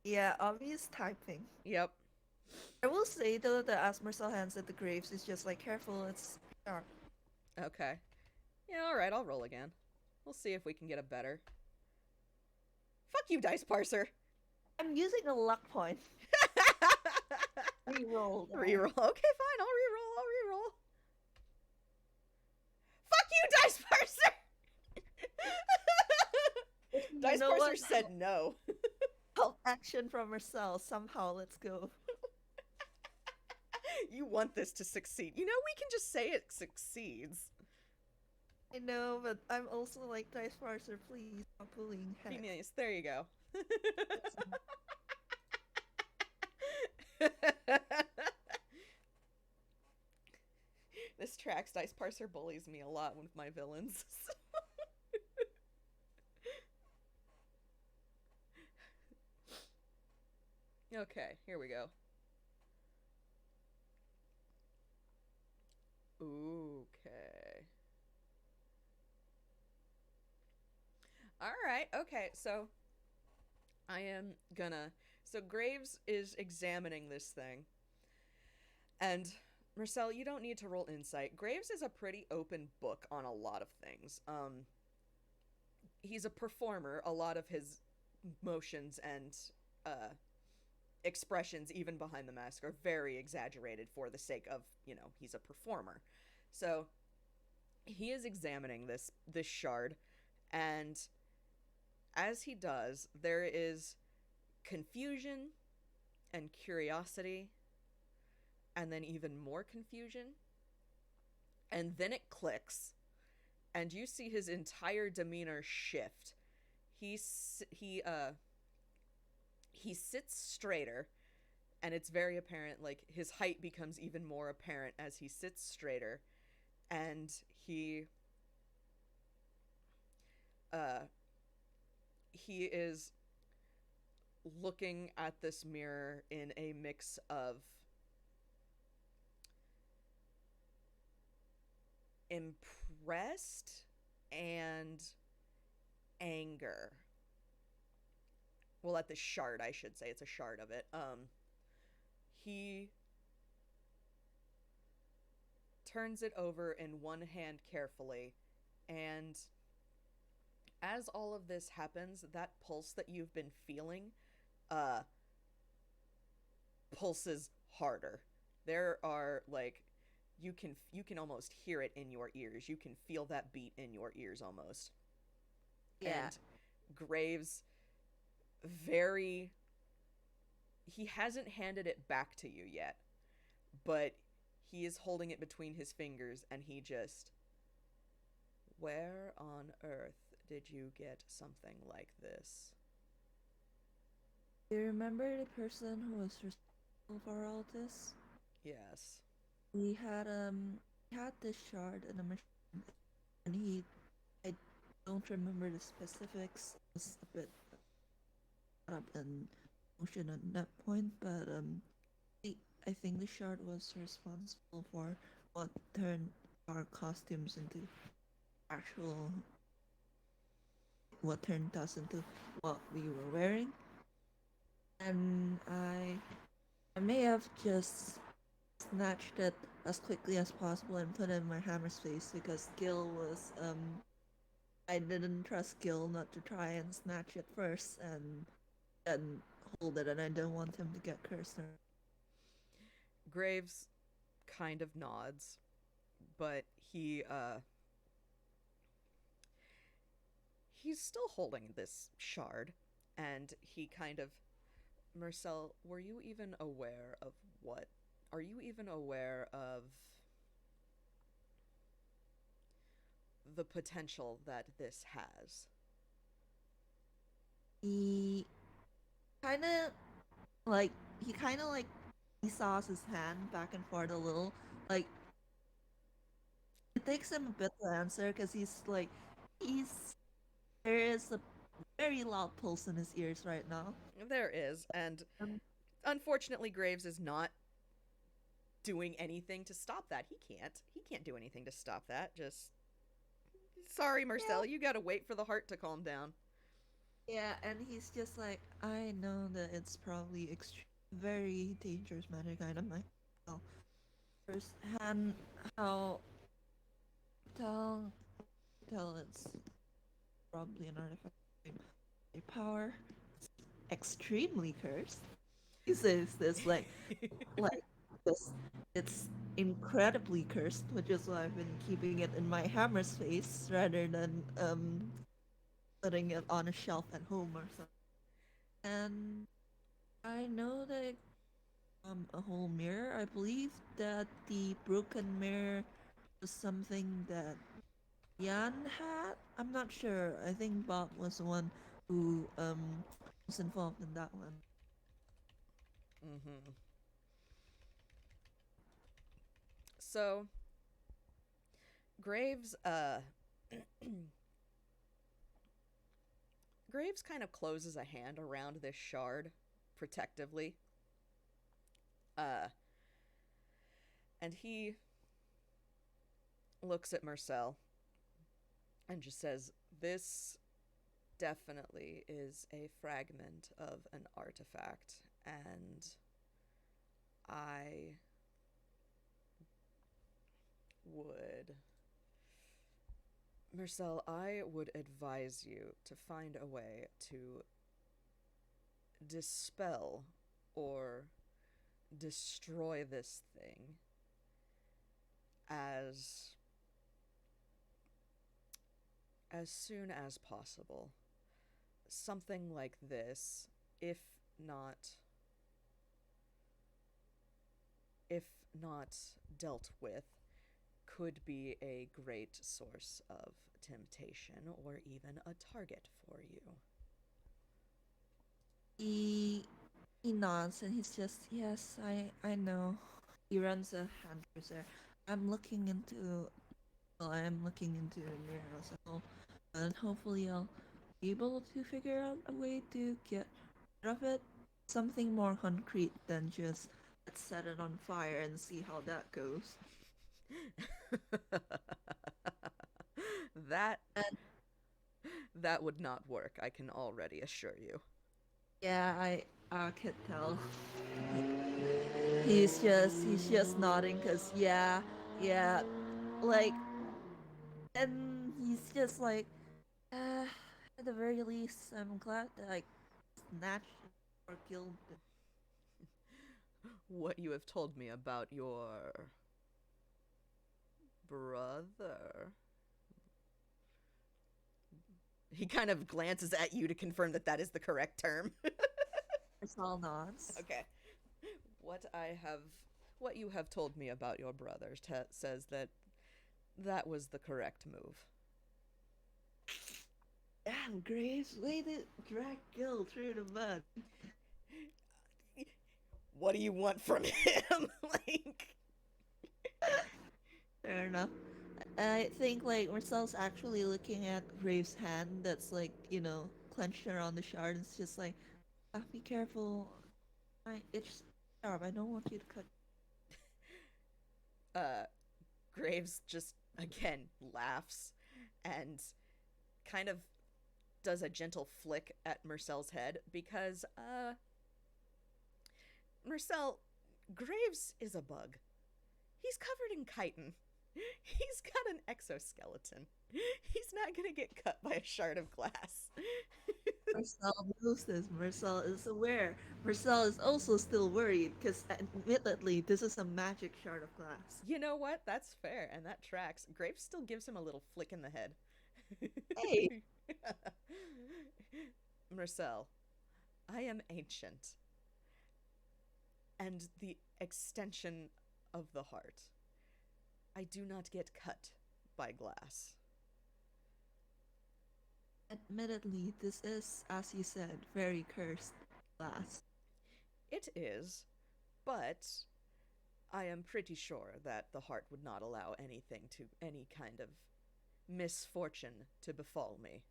yeah, obvious typing. Yep. I will say though that as Marcel hands at the graves is just like careful, it's sharp. Okay. Yeah, all right, I'll roll again. We'll see if we can get a better. Fuck you, dice parser. I'm using a luck point. Reroll that. Reroll. Okay, fine. I'll reroll. I'll reroll. Fuck you, dice parser. You Dice know parser what? said no. Help action from Marcel. Somehow, let's go. You want this to succeed. You know, we can just say it succeeds. I know, but I'm also like dice parser. Please stop bullying heck. Phineas, there you go. This tracks. Dice parser bullies me a lot with my villains. Okay, here we go. Okay. All right. Okay. So I am gonna. So Graves is examining this thing, and Marcel, you don't need to roll insight. Graves is a pretty open book on a lot of things. He's a performer. A lot of his motions and uh, expressions, even behind the mask, are very exaggerated for the sake of, he's a performer. So he is examining this shard, and As he does, there is confusion and curiosity, and then even more confusion, and then it clicks, and you see his entire demeanor shift. He he he sits straighter, and it's very apparent. Like his height becomes even more apparent as he sits straighter, and uh he is looking at this mirror in a mix of impressed and anger. Well, at the shard, I should say. It's a shard of it. He turns it over in one hand carefully, and as all of this happens, that pulse that you've been feeling uh pulses harder. There are like you can almost hear it in your ears. You can feel that beat in your ears almost. Yeah. And Graves very he hasn't handed it back to you yet, but he is holding it between his fingers and he just, where on earth did you get something like this? Do you remember the person who was responsible for all this? Yes. We had he had this shard in a machine, and he I don't remember the specifics. It was a bit caught up in motion at that point, but I I think the shard was responsible for what turned our costumes into actual what turned us into what we were wearing. And I may have just snatched it as quickly as possible and put it in my hammer's face because Gil was I didn't trust Gil not to try and snatch it first and hold it, and I didn't want him to get cursed. Graves kind of nods, but he's still holding this shard, and he kind of, Mersel, were you even aware of what are you even aware of the potential that this has? He kind of like he kind of like he saws his hand back and forth a little. Like it takes him a bit to answer because he's like he's there is a very loud pulse in his ears right now. There is, and Um, unfortunately Graves is not doing anything to stop that. He can't do anything to stop that. Just sorry, yeah, Marcel, you gotta wait for the heart to calm down. yeah, and he's just like, I know that it's probably very dangerous magic item. I tell firsthand how tell tell it's probably an artifact of power. It's extremely cursed. He says this like this. It's incredibly cursed, which is why I've been keeping it in my hammer's face rather than putting it on a shelf at home or something. And I know that a whole mirror. I believe that the broken mirror was something that Jan had. I'm not sure. I think Bob was the one who was involved in that one. Mm-hmm. So Graves, Graves kind of closes a hand around this shard protectively. Uh, and he looks at Marcel and just says, "This definitely is a fragment of an artifact, and I would Marcel, I would advise you to find a way to dispel or destroy this thing as soon as possible. something like this, if not if not dealt with, could be a great source of temptation or even a target for you. He he nods and he's just, yes, I know. He runs a hand cruiser. I'm looking into well, I'm looking into Mersel, and hopefully I'll be able to figure out a way to get rid of it. Something more concrete than just let's set it on fire and see how that goes. that And that would not work, I can already assure you. yeah, I can tell. He's just nodding because yeah, like, and he's just like, uh, at the very least, I'm glad that I snatched or killed. What you have told me about your brother. He kind of glances at you to confirm that that is the correct term. All nods. Okay. What I have what you have told me about your brother says that that was the correct move. Damn, Graves, way to drag Gil through the mud. What do you want from him? like Fair enough. I think like Marcel's actually looking at Graves' hand that's like, clenched around the shard. It's just like, be careful. It's sharp. I don't want you to cut. uh Graves just again laughs and kind of does a gentle flick at Mercel's head because Mersel, Graves is a bug. He's covered in chitin. He's got an exoskeleton. He's not gonna get cut by a shard of glass. Marcel knows this. Marcel is aware. Marcel is also still worried because, admittedly, this is a magic shard of glass. You know what? That's fair, and that tracks. Graves still gives him a little flick in the head. Hey, Mersel, I am ancient, and the extension of the heart. I do not get cut by glass. admittedly, this is, as you said, very cursed glass. It is, but I am pretty sure that the heart would not allow anything to any kind of misfortune to befall me.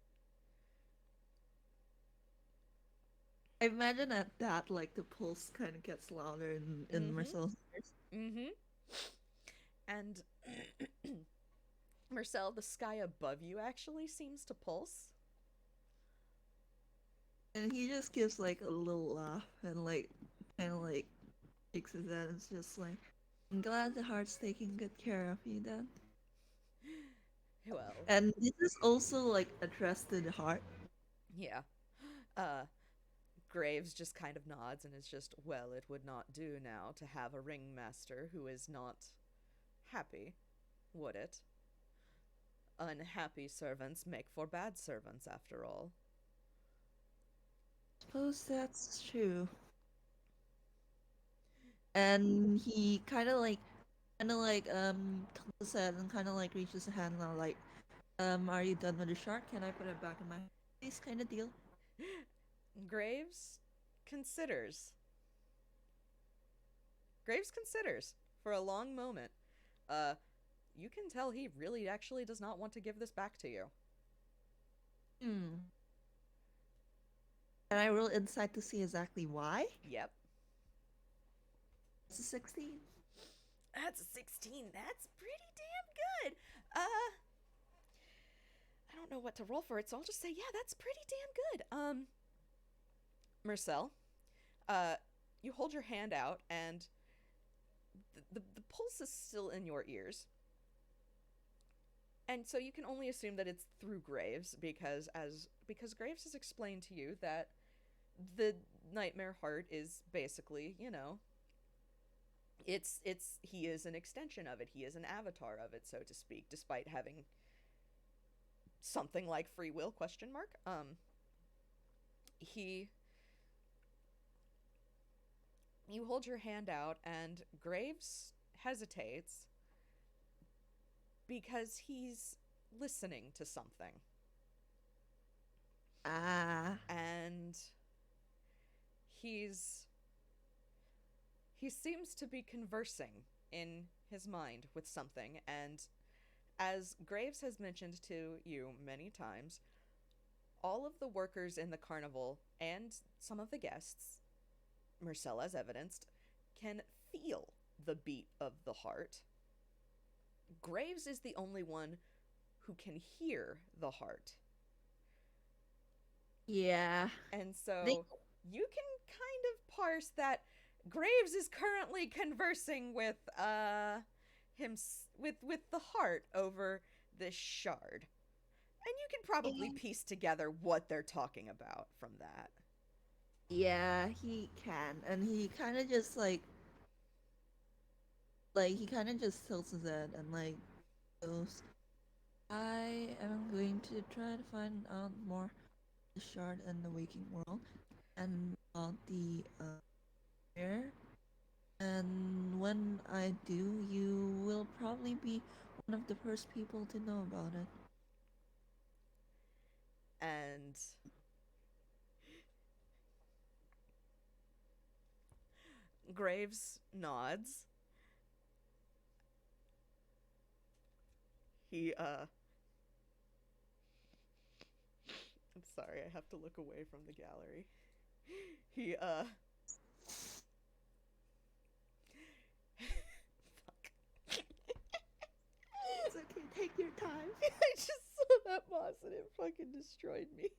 I imagine at that, like, the pulse kind of gets louder in Mm-hmm. Marcel's ears. Mm-hmm. And Mersel, the sky above you actually seems to pulse. And he just gives, like, a little laugh and, like, kind of, like, shakes his head and it's just like, I'm glad the heart's taking good care of you, then. Well, And this is also, like, addressed to the heart. yeah. Uh, Graves just kind of nods and is just, well, it would not do now to have a ringmaster who is not happy, would it? Unhappy servants make for bad servants, after all. Suppose that's true. And he tilts his head and kind of like reaches a hand now, like, are you done with the shark? Can I put it back in my face? Kind of deal. Graves considers. Graves considers for a long moment. Uh, you can tell he really actually does not want to give this back to you. Hmm. And I roll insight to see exactly why. Yep. It's a 16. That's a 16. That's pretty damn good. I don't know what to roll for it, so I'll just say, yeah, that's pretty damn good. Mersel, uh, you hold your hand out, and the pulse is still in your ears. And so you can only assume that it's through Graves because Graves has explained to you that the nightmare heart is basically, it's he is an extension of it. He is an avatar of it, so to speak, despite having something like free will question mark. He You hold your hand out, and Graves hesitates because he's listening to something. Ah, And he's he seems to be conversing in his mind with something, and as Graves has mentioned to you many times, all of the workers in the carnival and some of the guests, Mersel as evidenced, can feel the beat of the heart. Graves is the only one who can hear the heart. yeah. And They, so you can kind of parse that Graves is currently conversing with him with the heart over this shard. And you can probably piece together what they're talking about from that. yeah, he can, and he kind of just like he kind of just tilts his head and like goes, "I am going to try to find out more the shard and the waking world and about the air. And when I do, you will probably be one of the first people to know about it." And Graves nods. He I'm sorry, I have to look away from the gallery. He fuck. It's okay, take your time. I just saw that moss and it fucking destroyed me.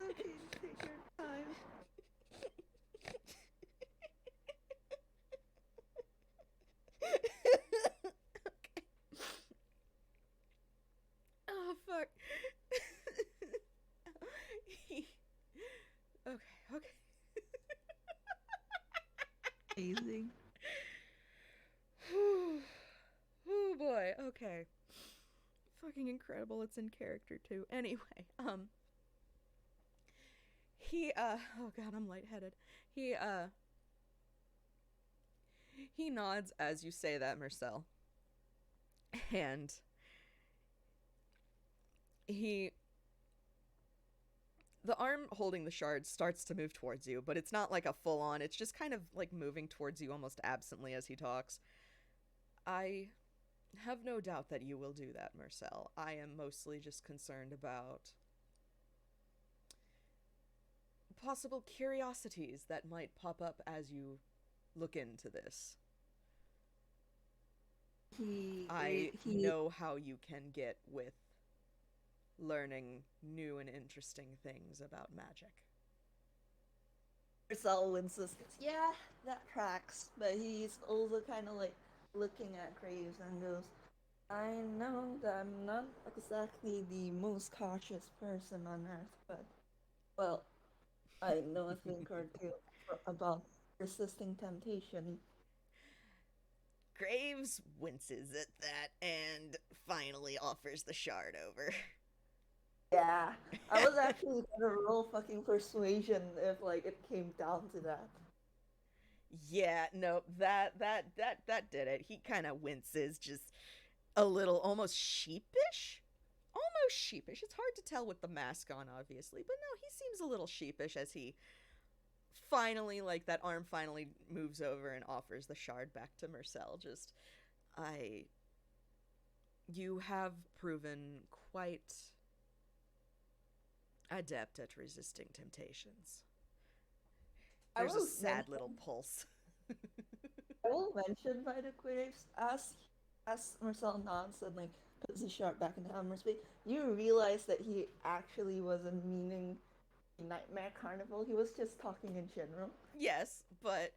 Okay, take your time. Okay. Oh fuck. He- okay, okay. Amazing. Oh boy, okay. Fucking incredible. It's in character too. Anyway, oh god, I'm lightheaded. He uh he nods as you say that, Mersel. And he the arm holding the shard starts to move towards you, but it's not like a full on, it's just kind of like moving towards you almost absently as he talks. I have no doubt that you will do that, Mersel. I am mostly just concerned about possible curiosities that might pop up as you look into this. I He know how you can get with learning new and interesting things about magic. Marcel winces. Yeah, that tracks. But he's also kind of like looking at Graves and goes, "I know that I'm not exactly the most cautious person on earth, but well, I know a thing or two about resisting temptation." Graves winces at that and finally offers the shard over. Yeah, I was actually gonna roll fucking persuasion if like it came down to that. Yeah, no, that did it. He kind of winces, just a little, almost sheepish. Almost sheepish. It's hard to tell with the mask on, obviously, but no, he seems a little sheepish as he finally, like, that arm finally moves over and offers the shard back to Mersel. Just, I. You have proven quite adept at resisting temptations. I There's a will sad little mention pulse. I will mention by the Quaves as Marcel nods and like puts his sharp back in Hammer's face, you realize that he actually wasn't meaning Nightmare Carnival. He was just talking in general. Yes, but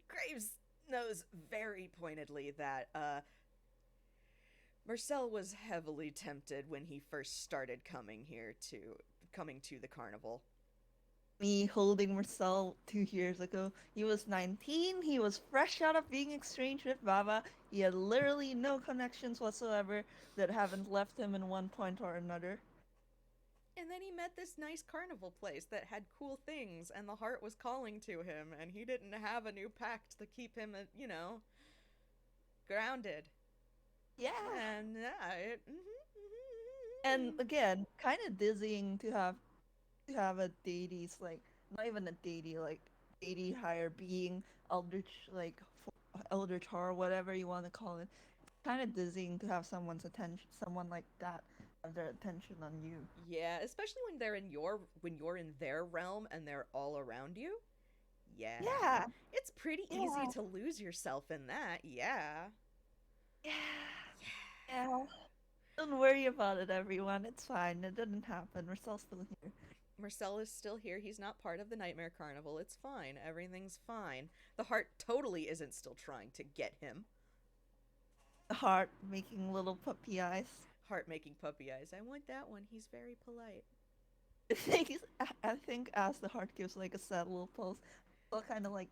Graves knows very pointedly that Marcel was heavily tempted when he first started coming to the carnival. Me holding Marcel 2 years ago. He was 19. He was fresh out of being exchanged with Baba. He had literally no connections whatsoever that haven't left him in one point or another. And then he met this nice carnival place that had cool things, and the heart was calling to him, and he didn't have a new pact to keep him, grounded. Yeah. And And again, kind of dizzying to have a deity's like not even a deity like deity higher being eldritch like eldritch horror whatever you want to call it. Kind of dizzying to have someone like that have their attention on you. yeah, especially when you're in their realm and they're all around you. Yeah. Yeah, It's pretty easy yeah, to lose yourself in that. Yeah. yeah, Yeah. yeah. Don't worry about it, everyone. It's fine. It didn't happen. We're still here. Marcel is still here. He's not part of the Nightmare Carnival. It's fine. Everything's fine. The heart totally isn't still trying to get him. The heart making little puppy eyes. Heart making puppy eyes. I want that one. He's very polite. I think as the heart gives like a sad little pulse, well, kind of like,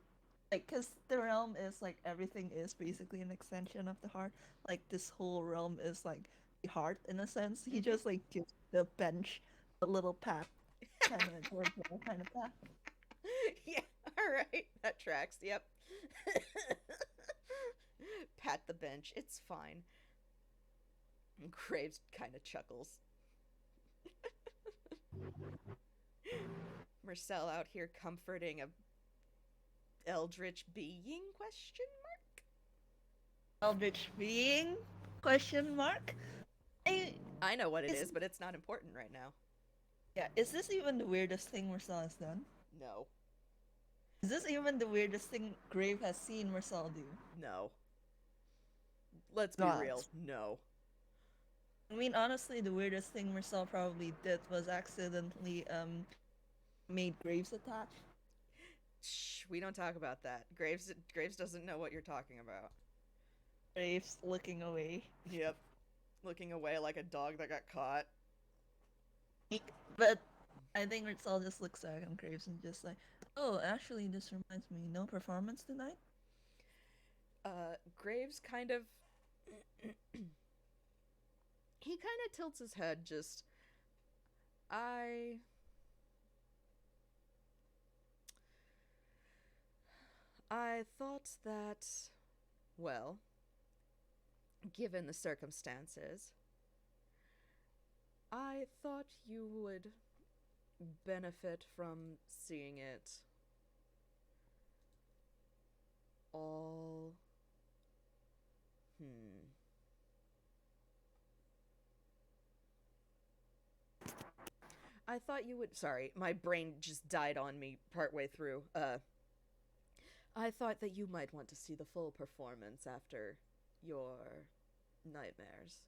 cause the realm is like everything is basically an extension of the heart. Like this whole realm is like the heart in a sense. He Mm-hmm. just like gives the bench a little pat, kind of cordial kind of pat. Yeah, all right. That tracks. Yep. Pat the bench. It's fine. Graves kind of chuckles. Marcel out here comforting a eldritch being? Question mark. Eldritch being? Question mark. I, I know what it is is, but it's not important right now. yeah. Is this even the weirdest thing Marcel has done? No. Is this even the weirdest thing Grave has seen Marcel do? No. Let's be real. Not. No. I mean, honestly, the weirdest thing Marcel probably did was accidentally made Graves attach. Shh, we don't talk about that. Graves doesn't know what you're talking about. Graves looking away. Yep. Looking away like a dog that got caught. But I think Marcel just looks back on Graves and just like, oh, actually, this reminds me, no performance tonight? Graves kind of he kind of tilts his head just I I thought that well, given the circumstances, I thought you would benefit from seeing it all. Hmm. I thought you would. Sorry, my brain just died on me partway through. I thought that you might want to see the full performance after your nightmares.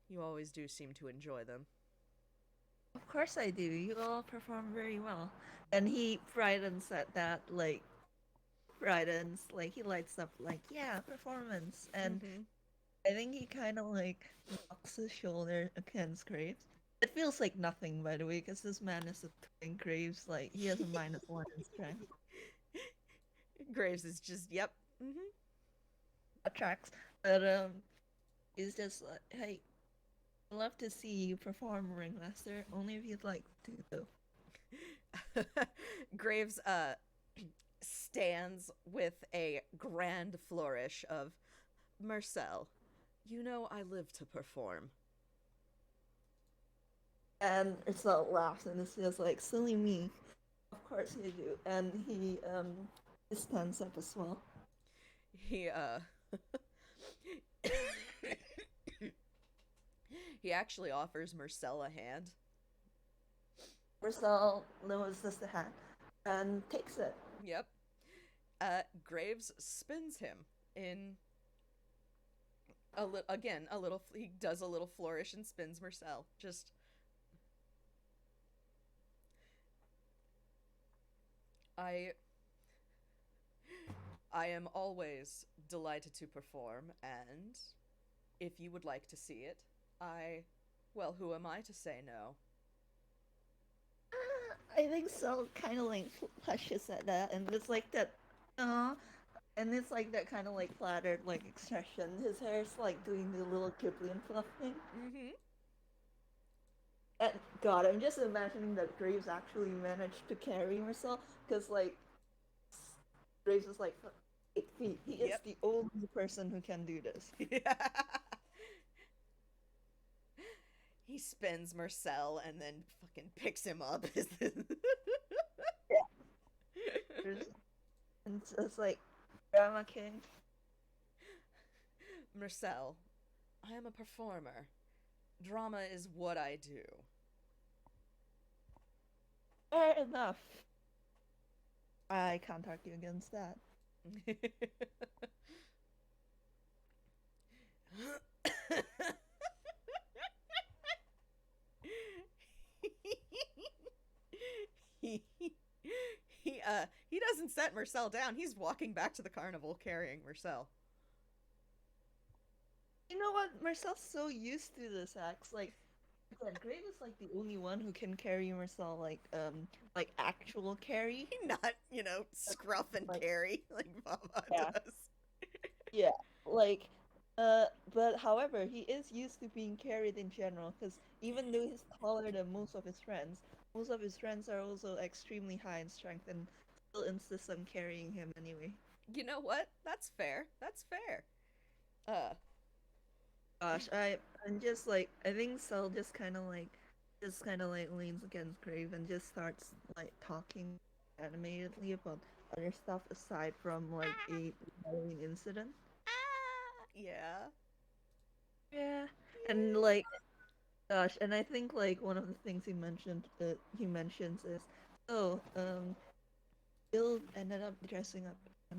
You always do seem to enjoy them. Of course I do. You all perform very well. And he brightens at that, like, brightens, like, he lights up, like, yeah, performance. And Mm-hmm. I think he kind of, like, knocks his shoulder against Graves. It feels like nothing, by the way, because this man is a twin Graves. Like, he has a -1 in strength. Graves is just, yep. Mm-hmm. Attracts. But, he's just like, hey, I'd love to see you perform, Ringmaster, only if you'd like to, though. Graves stands with a grand flourish of Mersel. You know I live to perform. And Ursula laughs and it's just like, silly me. Of course you do. And he stands up as well. He he actually offers Mersel a hand. Ursula notices the hand and takes it. Yep. Graves spins him in a little. He does a little flourish and spins Mersel. Just I I am always delighted to perform, and if you would like to see it, well, who am I to say no? I think so. Kind of like hushes at that, and it's like that. Uh, and it's like that kind of like flattered like expression. His hair's like doing the little Ghibli and fluff thing. Mm-hmm. And God, I'm just imagining that Graves actually managed to carry himself because like Graves is like 8 feet. He is Yep. the only person who can do this. Yeah. He spins Mersel and then fucking picks him up. Yeah, and it's just like drama king. Mersel, I am a performer. Drama is what I do. Fair enough. I can't argue against that. he he doesn't set Mersel down. He's walking back to the carnival carrying Mersel. You know what? Marcel's so used to this axe. Like, again, Grave is like the only one who can carry Marcel like actual carry. Not, scruff and Like, carry like Mama yeah, does. yeah. Like, but however, he is used to being carried in general because even though he's taller than most of his friends are also extremely high in strength and still insist on carrying him anyway. You know what? That's fair. That's fair. Uh, Gosh, I'm just like I think Cell just kind of like leans against Grave and just starts like talking animatedly about other stuff aside from like a Halloween incident. yeah. Yeah, and Yeah. like gosh, and I think like one of the things he mentions is oh Bill ended up dressing up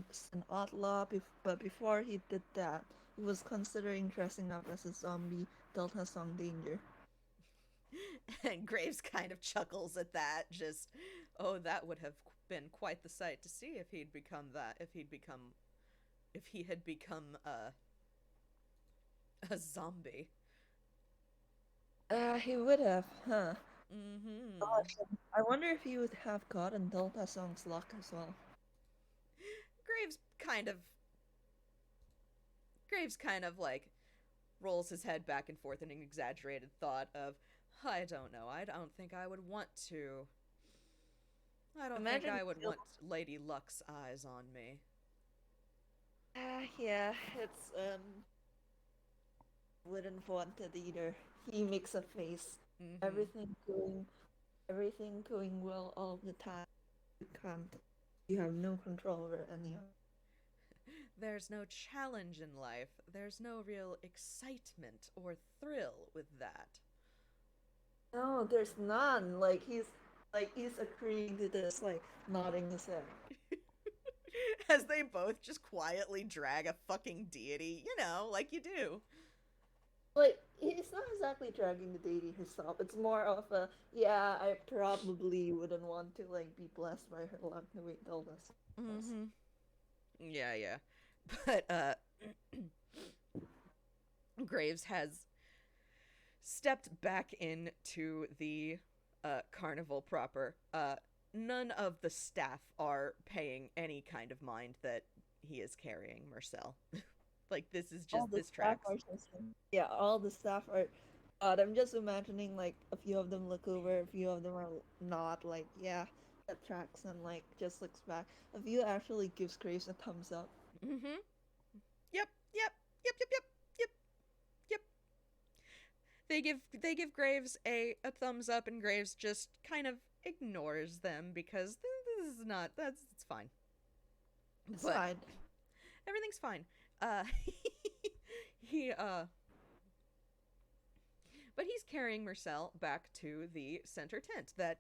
as an outlaw, but before he did that, he was considering dressing up as a zombie Delta Song Danger. And Graves kind of chuckles at that. Just, oh, that would have been quite the sight to see if he'd become that. If he had become a zombie. He would have, huh? Mm-hmm. Gosh, I wonder if he would have gotten Delta Song's luck as well. Graves kind of Graves kind of like rolls his head back and forth in an exaggerated thought of, I don't know. I don't think I would want to. I don't think Imagine I would Bill. want Lady Luck's eyes on me. Yeah, it's wouldn't want it either. He makes a face. Mm-hmm. Everything going, everything going well all the time. You can't. You have no control over any of. There's no challenge in life. There's no real excitement or thrill with that. No, there's none. Like he's agreeing to this, like nodding his head. As they both just quietly drag a fucking deity, like you do. Like it's not exactly dragging the deity herself. It's more of a yeah. I probably wouldn't want to like be blessed by her luck the way Zelda does. Mm-hmm. Yeah, yeah. But Graves has stepped back into the carnival proper. None of the staff are paying any kind of mind that he is carrying Mersel. Like this is All just the this staff tracks. are just yeah. All the staff are. I'm just imagining like a few of them look over, a few of them are not like yeah. That tracks and like just looks back. A few actually gives Graves a thumbs up. Mm-hmm. Yep, yep, yep, yep, yep, yep, yep. They give Graves a thumbs up, and Graves just kind of ignores them because this is not that's it's fine. It's But fine. everything's fine. Uh, he but he's carrying Mersel back to the center tent that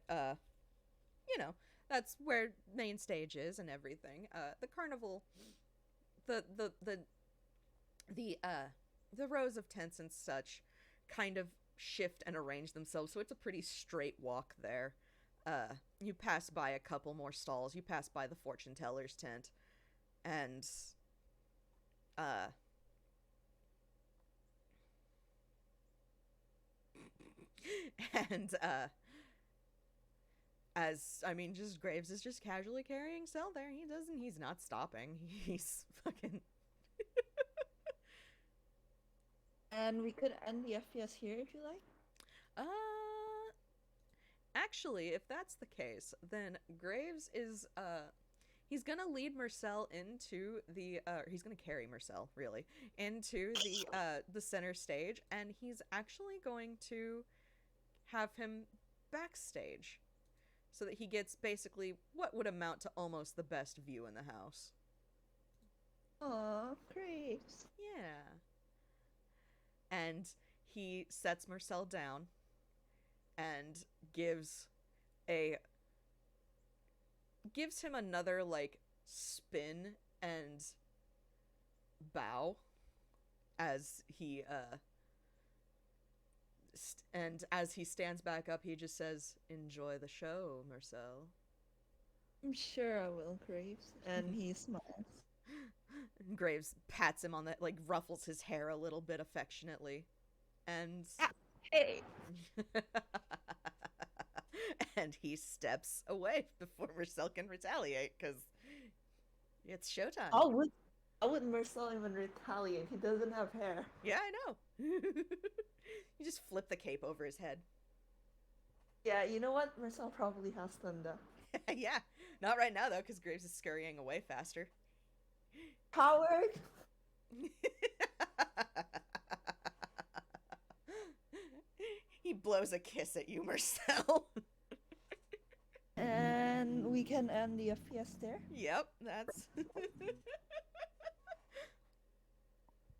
you know that's where main stage is and everything. The carnival, the the the the rows of tents and such kind of shift and arrange themselves, so it's a pretty straight walk there. You pass by a couple more stalls. You pass by the fortune teller's tent, and uh, and as I mean, just Graves is just casually carrying Cell there. He's not stopping. He's fucking And we could end the FPS here if you like. uh actually, if that's the case, then Graves is he's gonna lead Mersel into the he's gonna carry Mersel really into the center stage, and he's actually going to have him backstage so that he gets basically what would amount to almost the best view in the house. Aw, Graves. Yeah. And he sets Mersel down and a gives him another like spin and bow as he stands back up, he just says, "Enjoy the show, Mersel." I'm sure I will, Graves. And he smiles. Graves pats him on the like ruffles his hair a little bit affectionately, and Ah, hey! and he steps away before Mersel can retaliate because it's showtime. How would how would Mersel even retaliate? He doesn't have hair. Yeah, I know. You just flip the cape over his head. Yeah, you know what? Mersel probably has thunder. Yeah, not right now though, because Graves is scurrying away faster. Howard! He blows a kiss at you, Marcel. And we can end the FPS there. Yep, that's.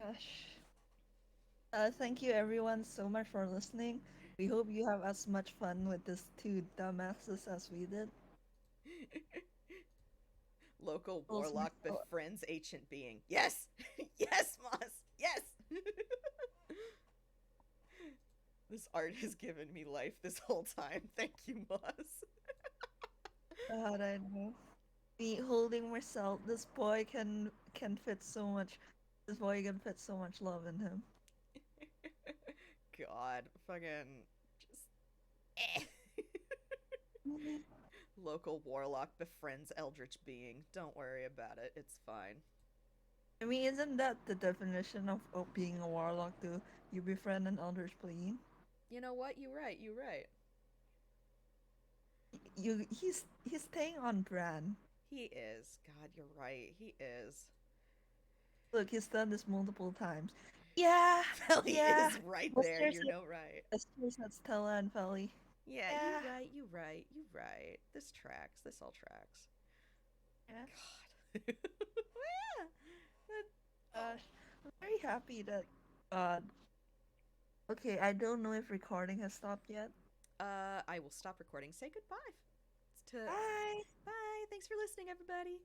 Gosh. Thank you everyone so much for listening. We hope you have as much fun with these two dumbasses as we did. Local Also, warlock befriends ancient being. Yes! Yes, Moss! Yes! This art has given me life this whole time. Thank you, Moss. God, I know. Me holding myself, this boy can fit so much. This boy can fit so much love in him. God, fucking just. Eh. Local warlock befriends eldritch being. Don't worry about it. It's fine. I mean, isn't that the definition of being a warlock? Do you befriend an eldritch being? You know what? You're right. You're right. He's staying on brand. He is. God, you're right. He is. Look, he's done this multiple times. Yeah, Felly yeah. is right there. Mr. You're no right. Mr. Stella and Felly. Yeah, you Yeah, right. You right. You right. This tracks. This all tracks. yeah. God. Yeah. Gosh, I'm very happy that. Uh, okay, I don't know if recording has stopped yet. I will stop recording. Say goodbye. To Bye. bye. Thanks for listening, everybody.